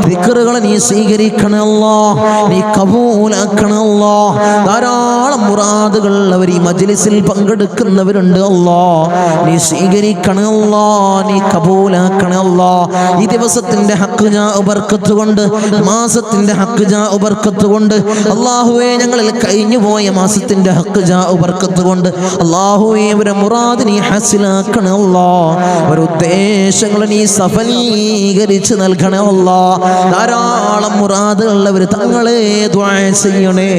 ദിക്റുകളെ നീ സ്വീകരിക്കണേ അല്ലാഹ്, നീ കബൂലാക്കണേ അല്ലാഹ്. ധാരാളം മുറാദുകൾ അവർ ഈ മജ്ലിസിൽ പങ്കെടുക്കുന്നവരുണ്ട് അല്ലാഹ്. നീ സ്വീകരിക്കണേ അല്ലാഹ്, നീ കബൂലാക്കണേ അല്ലാഹ്. ഈ ദിവസത്തിന്റെ ഹക്ക് ജാ ബർക്കത്ത് കൊണ്ട്, മാസത്തിന്റെ ഹക്ക് ജാ ബർക്കത്ത് കൊണ്ട് അല്ലാഹുവേ, ഞങ്ങളിൽ കഴിഞ്ഞു പോയ മാസത്തിന്റെ ഹക്ക് ജാ ബർക്കത്ത് കൊണ്ട് അല്ലാഹുവേ, അവരെ മുറാദ് നീ ഹസിലാക്കണേ അല്ലാഹ്. അവരുടെ ഉദ്ദേശങ്ങൾ നീ സഫലീകരിച്ച് നൽകണേ അല്ലാഹ്. ധാരാളം മുറാദുകൾ അവർ തങ്ങളെ ദുആ ചെയ്യണേ,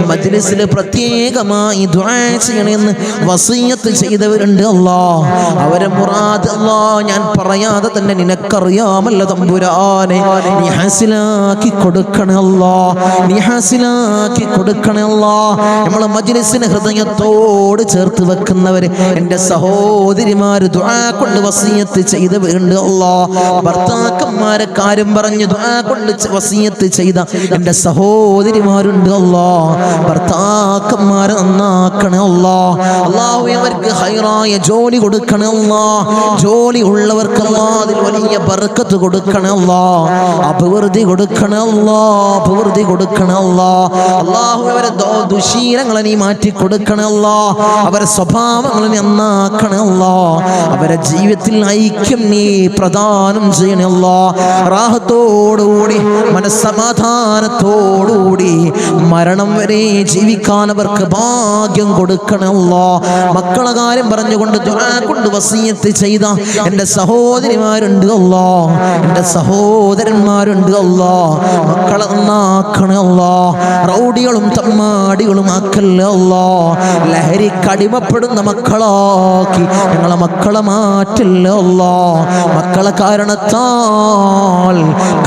മജ്ലിസിൽ പ്രത്യേകമായി ദുആ ചെയ്യണേ എന്ന് വസിയത്ത് ചെയ്തവരുണ്ട് അല്ലാഹ്. അവരെ മുറാദ് അല്ലാഹ് ഞാൻ പറയാതെ തന്നെ നിനക്കറിയാമല്ലോ തമ്പുരാനെ, നീ ഹാസിലാക്കി കൊടുക്കണേ അല്ലാഹ്, നീ ഹാസിലാക്കി കൊടുക്കണേ അല്ലാഹ്. നമ്മളെ മജ്ലിസിനെ ഹൃദയത്തോട് ചേർത്ത് വെക്കുന്നവര് എൻ്റെ സഹോദരിമാര് ദുആ കൊണ്ട് വസിയത്ത് ചെയ്തവരുണ്ട് അല്ലാഹ്. ഭർത്താക്കന്മാരെ കാര്യം പറഞ്ഞ് ദുആ കൊണ്ട് വസിയത്ത് ചെയ്ത എൻ്റെ സഹോദരിമാരുണ്ട് അല്ലാഹ്. ഭർത്താക്കന്മാരെ നന്നാക്കണേ അല്ലാഹ്. അല്ലാഹു അവർക്ക് ഹൈറായ ജോലി കൊടുക്കണേ അല്ലാഹ്. ജോലി ഉള്ളവർക്ക് അല്ലാഹ് അതിൽ വലിയ ബർക്കത്ത് കൊടുക്കണേ അല്ലാഹ്. അഭിവൃദ്ധി കൊടുക്കണേ അല്ലാഹ്, അഭിവൃദ്ധി കൊടുക്കണേ അല്ലാഹ്. അല്ലാഹു അവരെ ദുശീലങ്ങളെ നീ മാറ്റി കൊടുക്കണേ അല്ലാഹ്. അവരെ സ്വഭാവങ്ങളെ നീ നന്നാക്കണേ അല്ലാഹ്. അവരെ ജീവിതത്തിൽ ഐക്യം നീ പ്രദാനം ചെയ്യണേ അല്ലാഹ്. റാഹത്തോടുകൂടി മനസ്സമാധാനത്തോടുകൂടി മരണം വരെ ജീവിക്കാൻ അവർക്ക് ഭാഗ്യം കൊടുക്കണേ അല്ലാഹ്. മക്കളെ കാര്യം പറഞ്ഞുകൊണ്ട് ദുആ കൊണ്ട് വസിയത്ത് ചെയ്ത എൻ്റെ സഹോദരിമാരുണ്ട് അല്ലാഹ്, എൻ്റെ സഹോദരന്മാരുണ്ട് അല്ലാഹ്. മക്കളെ നന്നാക്കണേ അല്ലാഹ്. റൗഡികളും തമ്മാടികളും ആക്കല്ലേ അല്ലാഹ്. ലഹരിക്കടിമപ്പെടുന്ന മക്കളാക്കി ഞങ്ങളെ മക്കളെ മാറ്റല്ലേ അല്ലാഹ്. മക്കളെ കാരണത്താൽ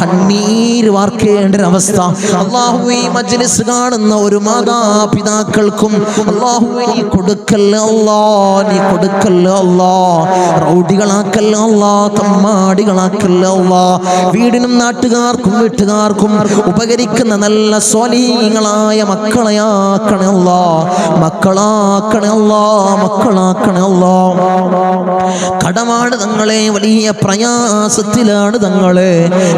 കണ്ണീര് വാർക്കേണ്ട ഒരവസ്ഥ അല്ലാഹുവേ, ഈ മജ്ലിസ് കാണുന്ന ഒരു മാതാപിതാക്കൾക്കും അല്ലാഹുവേ നീ കൊടുക്കല്ലേ അല്ലാഹ്, നീ കൊടുക്കല്ലേ അല്ലാഹ്. റൗഡികളാക്കല്ലേ അല്ലാഹ്, തമ്മാടികളാക്കല്ലേ അല്ലാഹ്. വീടിനും നാട്ടുകാർക്കും വീട്ടുകാർക്കും ഉപകരിക്കുന്ന നല്ല സ്വാലിഹീങ്ങളായ മക്കളെയാക്കണേ അല്ലാഹ്, മക്കളാക്കണേ അല്ലാഹ്, മക്കളാക്കണേ അല്ലാഹ്. കടമാണ് തങ്ങളെ, വലിയ പ്രയാസത്തിലാണ് തങ്ങളെ.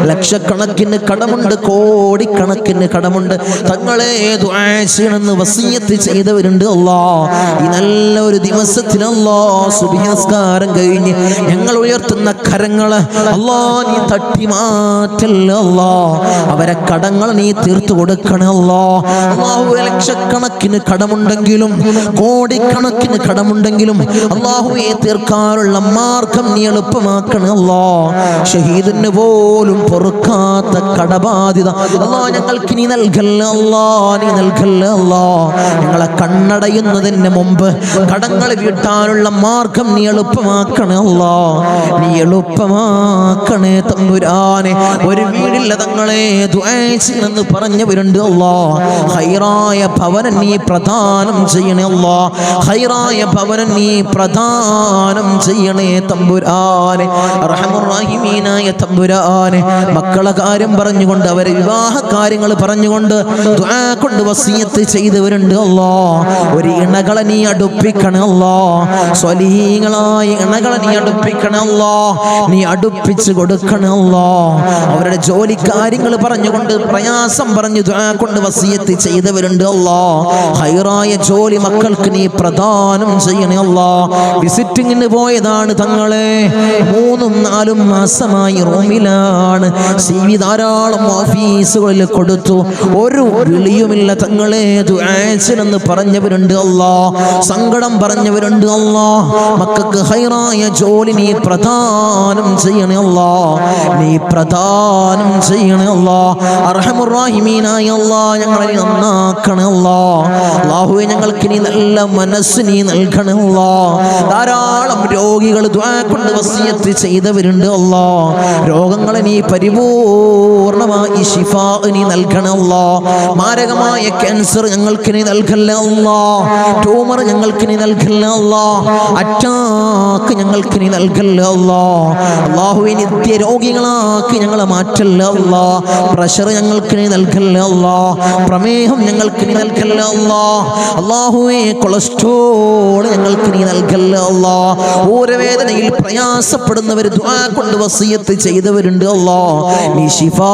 ലക്ഷക്കണക്കിന് കടമുണ്ട്, കോടിക്കണക്കിന് കടമുണ്ട്. തങ്ങളെ ദുആ ചെയ്യണമെന്ന് വസിയത്ത് ചെയ്തവരുണ്ട് അല്ലാഹ്. ഈ നല്ല ഒരു ദിവസത്തിൽ അല്ലാഹ് സുബ്ഹി നിസ്കാരം കഴിഞ്ഞ് ഞങ്ങൾ ഉയർത്തുന്ന കരങ്ങള് അല്ലാഹ് നീ തട്ടി മാറ്റല്ലേ അല്ലാഹ്. അവരെ കടങ്ങൾ നീ തീർത്തു കൊടുക്കണേ അല്ലാഹ്. അല്ലാഹുവേ, ലക്ഷക്കണക്കിന് കടമുണ്ടെങ്കിലും കോടിക്കണക്കിന് കടമുണ്ടെങ്കിലും അല്ലാഹുവേ തീർക്കാനുള്ള മാർഗം നീ എളുപ്പമാക്കണേ അല്ലാഹ്. ഷഹീദിന് പോലും പൊറുക്കാത്ത കടബാധ്യത അല്ലാഹ് ഞങ്ങൾക്ക് നീ നൽകല്ലേ അല്ലാഹ്, നീ നൽകല്ലേ അല്ലാഹ്. ഞങ്ങളെ കണ്ണടയുന്നതിന് മുമ്പ് കടങ്ങൾ വീട്ടാനുള്ള മാർഗം നീ എളുപ്പമാക്കണേ അല്ലാഹ്, നീ എളുപ്പമാക്കണേ തമ്പുരാനെ. ഒരു വീടില്ല തങ്ങളെ ദുആ ചെയ്യണമെന്ന് പറഞ്ഞവരുണ്ട് അല്ലാഹ്. ഹൈറായ ഭവനം നീ പ്രദാനം ചെയ്യണേ അല്ലാഹ്, ഹൈറായ ഭവനം നീ പ്രദാനം ചെയ്യണേ തമ്പുരാനെ, അർഹമുർ റഹീമീനായ തമ്പുരാനെ. മക്കളെ കാര്യം പറഞ്ഞുകൊണ്ട് അവരെ വിവാഹ കാര്യങ്ങൾ പറഞ്ഞുകൊണ്ട് ദുആ കൊണ്ട് വസിയത്ത് ചെയ്തവരുണ്ട് അല്ലാഹ്. ഒരു ഇണകളെ നീ അടുപ്പിക്കണേ അല്ലാഹ്, സ്വലീഹീങ്ങളായ ഇണകളെ നീ അടുപ്പിക്കണേ അല്ലാഹ്, നീ അടുപ്പിച്ച് കൊടുക്കണേ അല്ലാഹ്. അവരുടെ ജോലി കാര്യങ്ങൾ പറഞ്ഞുകൊണ്ട് പ്രയാസം പറഞ്ഞു ദുആ കൊണ്ട് വസിയത്ത് ചെയ്തവരുണ്ട് അല്ലാഹ്. ഹൈറായ ജോലി മക്കൾക്ക് നീ പ്രദാനം ചെയ്യണേ അല്ലാഹ്. വിസിറ്റിങ്ങിന് പോയതാണ് തങ്ങളെ, 3-4 മാസമായി റൂമിലാണ്. CV ധാരാളം ഓഫീസുകളിൽ കൊടുത്തു, ഒരു വിളിയുമില്ല തങ്ങളെ. ദുആ ചെയ്യണമെന്ന് പറഞ്ഞവരുണ്ട് അല്ലാഹ്, സങ്കടം പറഞ്ഞവരുണ്ട് അല്ലാഹ്. മക്കൾക്ക് ഹൈറായ ജോലി നീ പ്രദാനം ചെയ്യണേ അല്ലാഹ്, നീ പ്രദാനം ചെയ്യണേ അല്ലാഹ്. അർഹമുർ റഹീമീനായ അല്ലാഹ് ഞങ്ങളെ നന്നാക്കണേ അല്ലാഹ്. അല്ലാഹുവേ, ഞങ്ങൾക്ക് നീ നല്ല മനസ്സ് നീ നൽകണേ അല്ലാഹ്. ധാരാളം രോഗികൾ ദുആ കൊണ്ട് വസിയത്ത് ചെയ്തവരുണ്ട് അല്ലാഹ്. രോഗങ്ങളെ നീ പരിപൂർണമായി ശിഫാ നീ നൽകണേ അല്ലാഹ്. മാരകമായ ക്യാൻസർ ഞങ്ങൾക്ക് നീ നൽകല്ലേ അല്ലാഹ്. ട്യൂമർ ഞങ്ങൾക്ക് നീ നൽകല്ലേ അല്ലാഹ്. അറ്റാക്ക് ഞങ്ങൾക്ക് നീ നൽകല്ലേ അല്ലാഹ്. അല്ലാഹുവേ, നിത്യ രോഗികളാക്കി ഞങ്ങളെ മാറ്റല്ലേ അല്ലാഹ്. പ്രഷർ ഞങ്ങൾക്ക് നീ നൽകല്ലേ അല്ലാഹ്. പ്രമേഹം ഞങ്ങൾക്ക് നീ നൽകല്ലേ അല്ലാഹ്. അല്ലാഹുവേ, കൊളസ്ട്രോൾ ഞങ്ങൾക്ക് നീ നൽകല്ലേ അല്ലാഹ്. ഊരവേദനയിൽ പ്രയാസപ്പെടുന്നവർ ദുആ കൊണ്ട് വസിയത്ത് ചെയ്തവരുണ്ട് അല്ലാഹ്. നീ ശിഫാ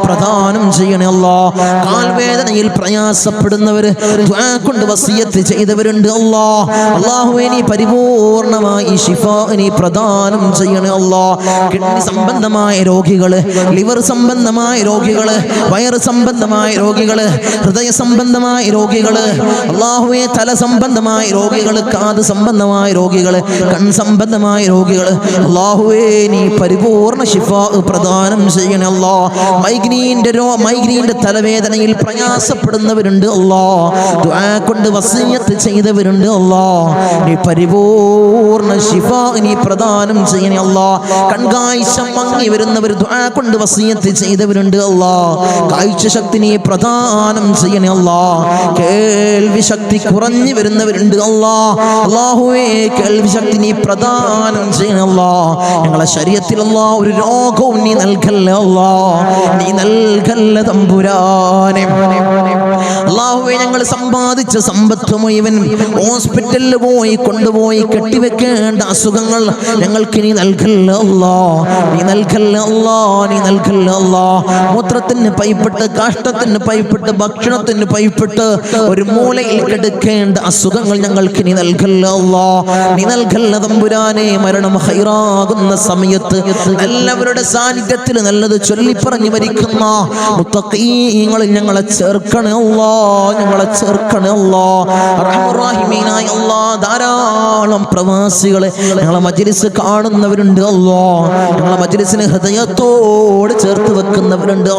പ്രദാനം ചെയ്യണേ അല്ലാഹ്. കാൽവേദനയിൽ പ്രയാസപ്പെടുന്നവര് ദുആ കൊണ്ട് വസിയത്ത് ചെയ്തവരുണ്ട് അല്ലാഹുവേ നീ പരിപൂർണമായി ശിഫാ നീ പ്രദാനം ചെയ്യണേ കിഡ്നി സംബന്ധമായ രോഗികള്, ലിവർ സംബന്ധമായ രോഗികള്, വയറ് സംബന്ധമായ രോഗികള്, ഹൃദയ സംബന്ധമായ രോഗികള്, അല്ലാഹുവേ തല സംബന്ധമായ രോഗികള്, കാത് സംബന്ധമായ രോഗികള്, കൺ സംബന്ധമായ രോഗികള്, അല്ലാഹുവേ നീ പരിപൂർണ ശിഫാ പ്രദാനം ചെയ്യണേ മൈഗ്രീന്റെ തലവേദനയിൽ പ്രയാസപ്പെടുന്നവരുണ്ട് ദുആ കൊണ്ട് വസിയത്ത് ചെയ്തവരുണ്ട് നീ പരിപൂർണ ശിഫാ നീ പ്രദാനം ചെയ്യണേ കൺകാഴ്ച മങ്ങി വരുന്നവർ ദുആ കൊണ്ട് വസിയത്ത് ചെയ്തവരുണ്ട് കാഴ്ച ശക്തി നീ പ്രദാനം ചെയ്യണേ കേൾവി ശക്തി കുറഞ്ഞു വരുന്നവരുണ്ട് അല്ലാഹുവേ കേൾവി ശക്തി നീ പ്രദാനം ചെയ്യണേ ഞങ്ങളെ ശരീരത്തിൽ ഒരു രോഗവും നീ നൽകല്ലേ നീ നൽകല്ലേ തമ്പുരാനെ. അല്ലാഹുവേ ഞങ്ങൾ സമ്പാദിച്ച സമ്പത്ത് മുഴുവൻ ഹോസ്പിറ്റലിൽ പോയി കൊണ്ടുപോയി കെട്ടിവെക്കേണ്ട അസുഖങ്ങൾ ഞങ്ങൾക്ക് നീ നൽകല്ലേ നീ നൽകല്ലേ നീ നൽകല്ലേ മൂത്രത്തിന് പൈപ്പിട്ട്, കാഷ്ടത്തിന് പൈപ്പിട്ട്, ഭക്ഷണത്തിന് പൈപ്പിട്ട് ഒരു മൂലയിൽ കിടക്കേണ്ട അസുഖങ്ങൾ ഞങ്ങൾക്ക് നീ നൽകല്ലേ നീ നൽകല്ലേ തമ്പുരാനെ. മരണം ഹൈറാകുന്ന സമയത്ത് എല്ലാവരുടെ സാന്നിധ്യത്തിൽ നല്ലത് ചൊല്ലിപ്പറഞ്ഞു മരിക്കുന്ന മുത്തഖീങ്ങളിൽ ഞങ്ങളെ ചേർക്കണേ ഞങ്ങളെ ചേർക്കണേ റഹ്മാനായ ധാരാളം പ്രവാസികളെ ഞങ്ങളെ മജ്‌ലിസ് കാണുന്നവരുണ്ട് ഞങ്ങളെ മജ്‌ലിസിനെ ഹൃദയത്തോട് ചേർത്ത് വെക്കുന്നവരുണ്ട്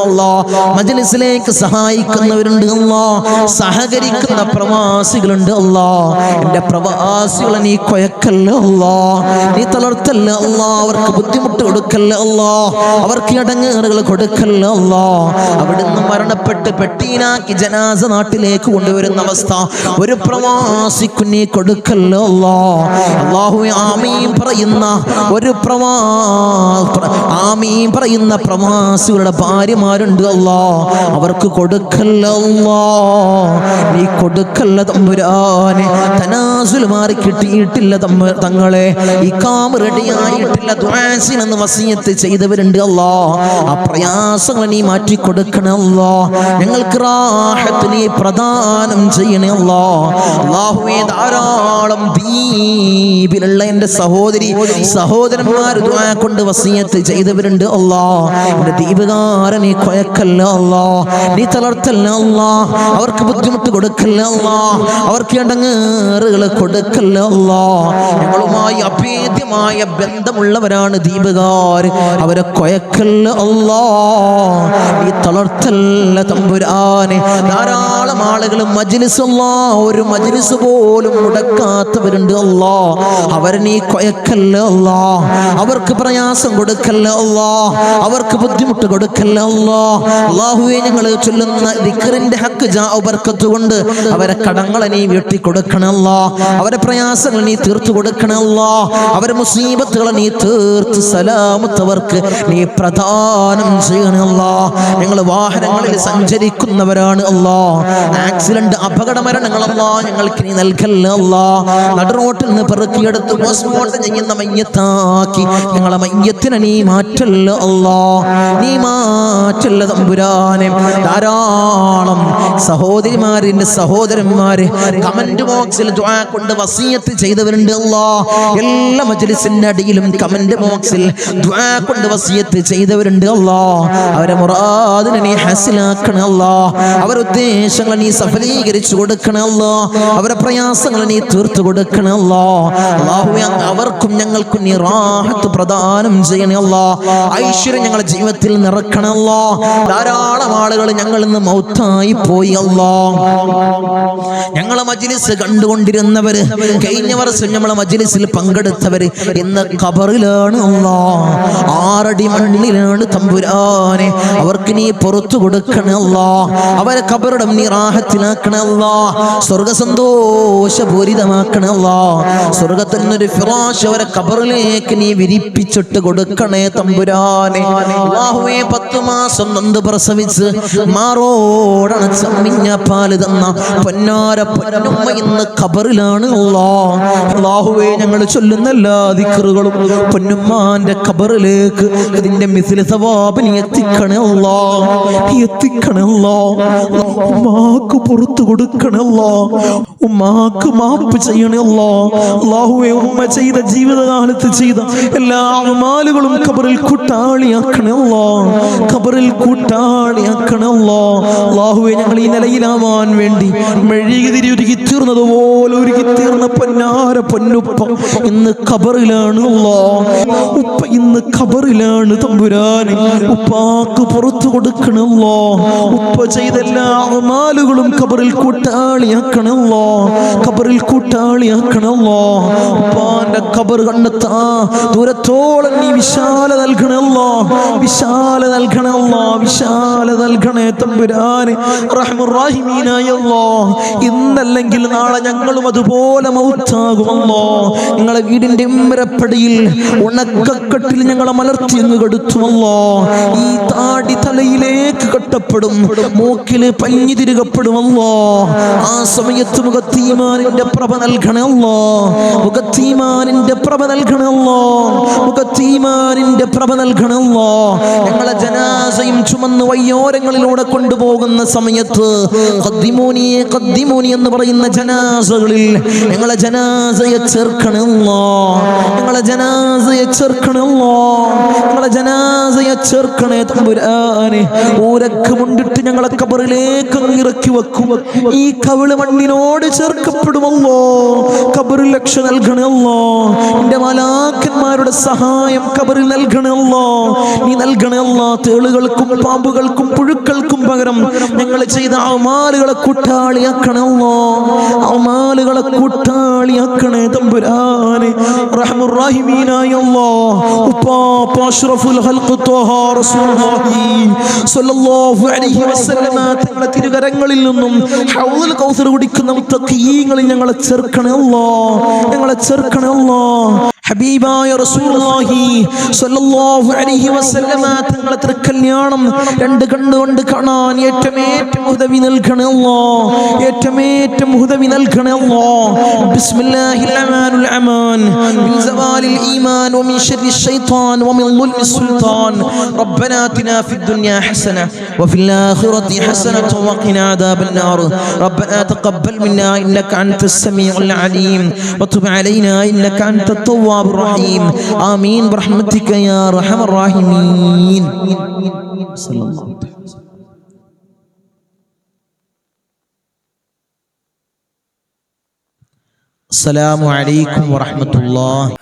മജ്‌ലിസിലേക്ക് സഹായിക്കുന്നവരുണ്ട് സഹകരിക്കുന്ന പ്രവാസികളുണ്ട് എന്റെ പ്രവാസികളെ നീ കൊയക്കല്ല നീ തളർത്തല്ല അവർക്ക് ബുദ്ധിമുട്ട് കൊടുക്കല്ല അവർക്ക് ഇടങ്ങേറുകൾ കൊടുക്കല്ല അവിടുന്ന് മരണപ്പെട്ട് പെട്ടീനാക്കി ജനാസ നാട്ടിലേക്ക് കൊണ്ടുവരുന്ന അവസ്ഥ ഒരു പ്രവാസിക്ക് നീ കൊടുക്കല്ല അല്ലാഹുവേ ആമീൻ പറയുന്ന ഒരു ആമീൻ പറയുന്ന പ്രവാസികളുടെ ഭാര്യമാരുണ്ട് അവർക്ക് കൊടുക്കല്ല നീ കൊടുക്കല്ല തമ്പുരാനെ. തനാസുൽ മാറി കിട്ടിയിട്ടില്ല തങ്ങളെ, ഇഖാമ റെഡിയായിട്ടില്ല, ദുആസിനെന്ന് വസിയത്ത് ചെയ്തവരുണ്ട് ആ പ്രയാസങ്ങൾ നീ മാറ്റി കൊടുക്കണേ ഞങ്ങൾക്ക് റാഹത്ത് നീ പ്രദാനം ചെയ്യണേ അല്ലാഹുവേ. ധാരാളം ദ്വീപിലുള്ള എൻ്റെ സഹോദരന്മാർ ദുആ കൊണ്ട് വസിയത്ത് ചെയ്തവരുണ്ട് എൻ്റെ ദ്വീപുകാരൻ നീ കൊയക്കല്ല നീ തളർത്തല്ല അവർക്ക് ബുദ്ധിമുട്ട് കൊടുക്കല്ല അവർക്ക് ഇടങ്ങേറുകൾ കൊടുക്കല്ല ഞങ്ങളുമായി അഭേദ്യമായ ബന്ധമുള്ളവരാണ് ദ്വീപുകാർ, അവരെ കൊയക്കല്ല നീ തളർത്തല്ല തമ്പുരാനെ. ധാരാളം ആളുകൾ മജ്‌ലിസ് ഒരു മജ്‌ലിസ് പോലും മുടക്കാത്തവരുണ്ട് അവരെ നീ കൊയക്കല്ല അവർക്ക് പ്രയാസം കൊടുക്കല്ല അവർക്ക് ബുദ്ധിമുട്ട് കൊടുക്കല്ല അല്ലാഹുവേ. ഞങ്ങൾ ചൊല്ലുന്ന ദിക്റിന്റെ ഹക്ക് ബർക്കത്ത് കൊണ്ട് അവരെ കടങ്ങളെ നീ വീട്ടി കൊടുക്കണേ അവരെ പ്രയാസങ്ങൾ നീ തീർത്തു കൊടുക്കണേ അവരെ മുസീബത്തുകളെ നീ തീർത്ത് സലാമത്തവർക്ക് നീ പ്രദാനം ചെയ്യണേ ഞങ്ങൾ വാഹനങ്ങളിൽ സഞ്ചരിക്കുന്നവരാണ് ആക്സിഡന്റ് അപകട മരണങ്ങൾ ഞങ്ങൾക്ക് നീ നൽകല്ല നടുറോട്ടിൽ നിന്ന് പെറുക്കിയെടുത്ത് പോസ്റ്റ്മോർട്ടം ചെയ്യുന്ന മയ്യത്താക്കി ഞങ്ങളെ മയ്യത്തിനെ നീ മാറ്റല്ല നീ മാറ്റല്ല തമ്പുരാനെ. ധാരാളം സഹോദരിമാരിന്റെ സഹോദരന്മാര് കമന്റ് ബോക്സിൽ ദുആ കൊണ്ട് വസിയത്ത് ചെയ്തവരുണ്ട് എല്ലാ മജ്‌ലിസിന്റെ അടിയിലും കമന്റ് ബോക്സിൽ ദുആ കൊണ്ട് വസിയത്ത് ചെയ്തവരുണ്ട് അവരെ മുറാദിനെ നീ ഹാസിലാക്കണേ അവരുടെ ഉദ്ദേശങ്ങൾ നീ സഫലീകരിച്ചു കൊടുക്കണേ അവരുടെ പ്രയാസങ്ങൾ നീ തീർത്തു കൊടുക്കണേ അല്ലാഹുവേ. അവർക്കും ഞങ്ങൾക്കും നീ റാഹത്ത് പ്രദാനം ചെയ്യണേ ഐശ്വര്യം ഞങ്ങളുടെ ജീവിതത്തിൽ നിറക്കണേ ധാരാളം ആളുകൾ ഞങ്ങളിൽ നിന്ന് മൗത്തായി പോയി ഞങ്ങളെ മജ്‌ലിസ് കണ്ടുകൊണ്ടിരുന്നവര്, കഴിഞ്ഞ വർഷം നമ്മളെ മജ്‌ലിസിൽ പങ്കെടുത്തവര് ഇന്ന് ഖബറിലാണ് 6 അടി മണ്ണിലാണ് തമ്പുരാനെ. അവർക്ക് നീ പുറത്തു കൊടുക്കണേ അവരെ ഖബറിടം നീ റാഹത്തിലാക്കണേ സ്വർഗ സന്തോഷപൂരിതമാക്കണേ സ്വർഗ സ്വർഗത്തിൽ ഫിറാശ് അവരെ ഖബറിലേക്ക് നീ വിരിപ്പിച്ചിട്ട് കൊടുക്കണേ തമ്പുരാനെ. അല്ലാഹുവേ 10 മാസം നൊന്ത് പ്രസവിച്ച് മാറോടണ ചമ്മിഞ്ഞ പാല് തന്ന പൊന്നാര പൊന്നുമ്മ ഇന്ന് ഖബറിലാണ്. അല്ലാഹുവേ ഞങ്ങൾ ചൊല്ലുന്ന എല്ലാ ദിക്റുകളും പൊന്നുമ്മാന്റെ ഖബറിലേക്ക് ഇതിന്റെ മിസ്ല സവാബ് നീ എത്തിക്കണേ അല്ലാഹ്, എത്തിക്കണേ അല്ലാഹ്. ഉമ്മാക്ക് പുറത്തു കൊടുക്കണേ അല്ലാഹ്, ഉമ്മാക്ക് മാപ്പ് ചെയ്യണേ അല്ലാഹ്. അല്ലാഹുവേ ഉമ്മ ചെയ്ത ജീവിതകാലത്ത് ചെയ്ത എല്ലാ അമാലുകളും ഖബറിൽ കൂട്ടാളിയാക്കണേ അല്ലാഹ്, ഖബറിൽ കൂട്ടാളിയാക്കണേ അല്ലാഹ്. അല്ലാഹുവേ ഞങ്ങൾ ഈ നിലയിലാവാൻ വേണ്ടി മെഴുകുതിരി ഒരുക്കി തീർന്നതുപോലെ ഒരുക്കി തീർന്ന പൊന്നാര പൊന്നുപ്പ ഇന്ന് ഖബറിലാണ് അല്ലാഹ്. ഉപ്പ ഇന്ന് ഖബറിലാണ് തമ്പുരാനെ. ഉപ്പാക്ക് പുറത്തു കൊടുക്കണേ അല്ലാഹ്. ഉപ്പ ചെയ്ത എല്ലാ അമാലുകളും ഖബറിൽ കൂട്ടാളിയാക്കണേ അല്ലാഹ്, ഖബറിൽ കൂട്ടാളിയാക്കണേ അല്ലാഹ്. ഉപ്പാന്റെ ഖബർ കണ്ടെത്താ ദൂരത്തോളം നീ വിശാല നൽകണേ അല്ലാഹ്, വിശാല നൽകണേ അല്ലാഹ്, വിശാല നൽകണേ തമ്പുരാനെ. റഹ്മുർ-റഹീമീനായ അല്ലാഹ്, ഇന്നല്ലെങ്കിൽ നാളെ ഞങ്ങളും അതുപോലെ മൗത്താകുമല്ലോ. നിങ്ങളെ വീടിന്റെ ഉമ്മരപ്പടിയിൽ ഉണക്കക്കെട്ടിൽ ഞങ്ങളെ മലർത്തി അങ്ങ് കെടുത്തുമല്ലോ. ഈ താടി തലയിലേക്ക് കെട്ടപ്പെടും, മൂക്കില് പഞ്ഞി തിരുകപ്പെടുമല്ലോ. ആ സമയത്ത് മുഖത്തീമാനിന്റെ പ്രഭ നൽകണമല്ലോ, മുഖത്തീമാനിന്റെ പ്രഭ നൽകണമല്ലോ, മുഖത്തീമാനിന്റെ പ്രഭ നൽകണമല്ലോ. ഞങ്ങളെ ജനാസയും ചുമന്ന് വയ്യോരങ്ങളിലൂടെ കൊണ്ടുപോകുന്ന സമയത്ത് ഖദ്ദിമൂനി ഖദ്ദിമൂനി എന്ന് പറയുന്ന ജനാസകളിൽ ഞങ്ങളെ ജനാസയെ ചേർക്കണമല്ലോ, ഞങ്ങളെ ജനാസയെ ചേർക്കണമല്ലോ, ഞങ്ങളെ ജനാസയെ ചേർക്കണേ തമ്പുരാനെ. ഊരക്ക് മുണ്ടിട്ട് ഞങ്ങളെ ഖബറിലേക്ക് ഇറക്കി വെക്കും. ഈ കവിള് മണ്ണിനോട് ചേർക്കപ്പെടുമല്ലോ. ഖബറിൽ രക്ഷ നൽകണമല്ലോ. നിന്റെ മലാക്കന്മാരുടെ സഹായം ഖബറിൽ നൽകണമല്ലോ, നീ നൽകണമല്ലോ. തേളുകൾക്കും പാമ്പുകൾക്കും പുഴുക്കൾക്കും പകരം ഞങ്ങൾ ചെയ്ത അമാലുകളെ കൂട്ടാളിയാക്കണമല്ലോ, അമാലുകളെ കൂട്ടാളിയാക്കണേ തമ്പുരാനെ. റഹ്മുർ-റഹീമീനായ അല്ലാഹ്, ഉപ്പാപ്പ അഷ്റഫുൽ ഖൽഖ് ത്വഹ റസൂലുള്ളാഹി സ്വല്ലല്ലാഹു അലൈഹി വസല്ലമ തങ്ങളുടെ തിരുകരങ്ങളിൽ നിന്നും ഹൗദുൽ കൗസർ കുടിക്കുന്ന മുത്തഖീങ്ങളിൽ ഞങ്ങളെ ചേർക്കണേ അല്ലാഹ്, ഞങ്ങളെ ചേർക്കണേ അല്ലാഹ്. ഹബീബായ റസൂലുള്ളാഹി സ്വല്ലല്ലാഹു അലൈഹി വസല്ലമ തങ്ങളുടെ തിരുക്കല്യാണം രണ്ട് കണ്ണുകൊണ്ട് കാണാൻ ഏറ്റവും ഉദവി നൽകണേ അല്ലാഹ്, ഏറ്റവും ഉദവി നൽകണേ അല്ലാഹ്. ബിസ്മില്ലാഹിർ റഹ്മാനിർ റഹീം. മിൻ സവാലിൽ ഈമാൻ വമിൻ ശർരി ശൈത്താൻ വമിൻ ദുൽമി സുൽത്താൻ. റബ്ബനാ ആതിനാ ഫിദ് ദുനിയാ ഹസന വഫിൽ ആഖിറതി ഹസനത വഖിനാ അദാബൻ നാർ. റബ്ബനാ തഖബ്ബൽ മിന്നാ ഇന്നക അൻതസ് സമീഉൽ അലീം വതുബ് അലൈനാ ഇന്നക അൻതത് തവ്വാബുർ റഹീം. ആമീൻ ബിറഹ്മതിക യാ അർഹമർ റഹീമീൻ. സല്ലല്ലാഹു അലൈഹി വസല്ലം. അസ്സലാമു അലൈക്കും വറഹ്മത്തുള്ളാഹി.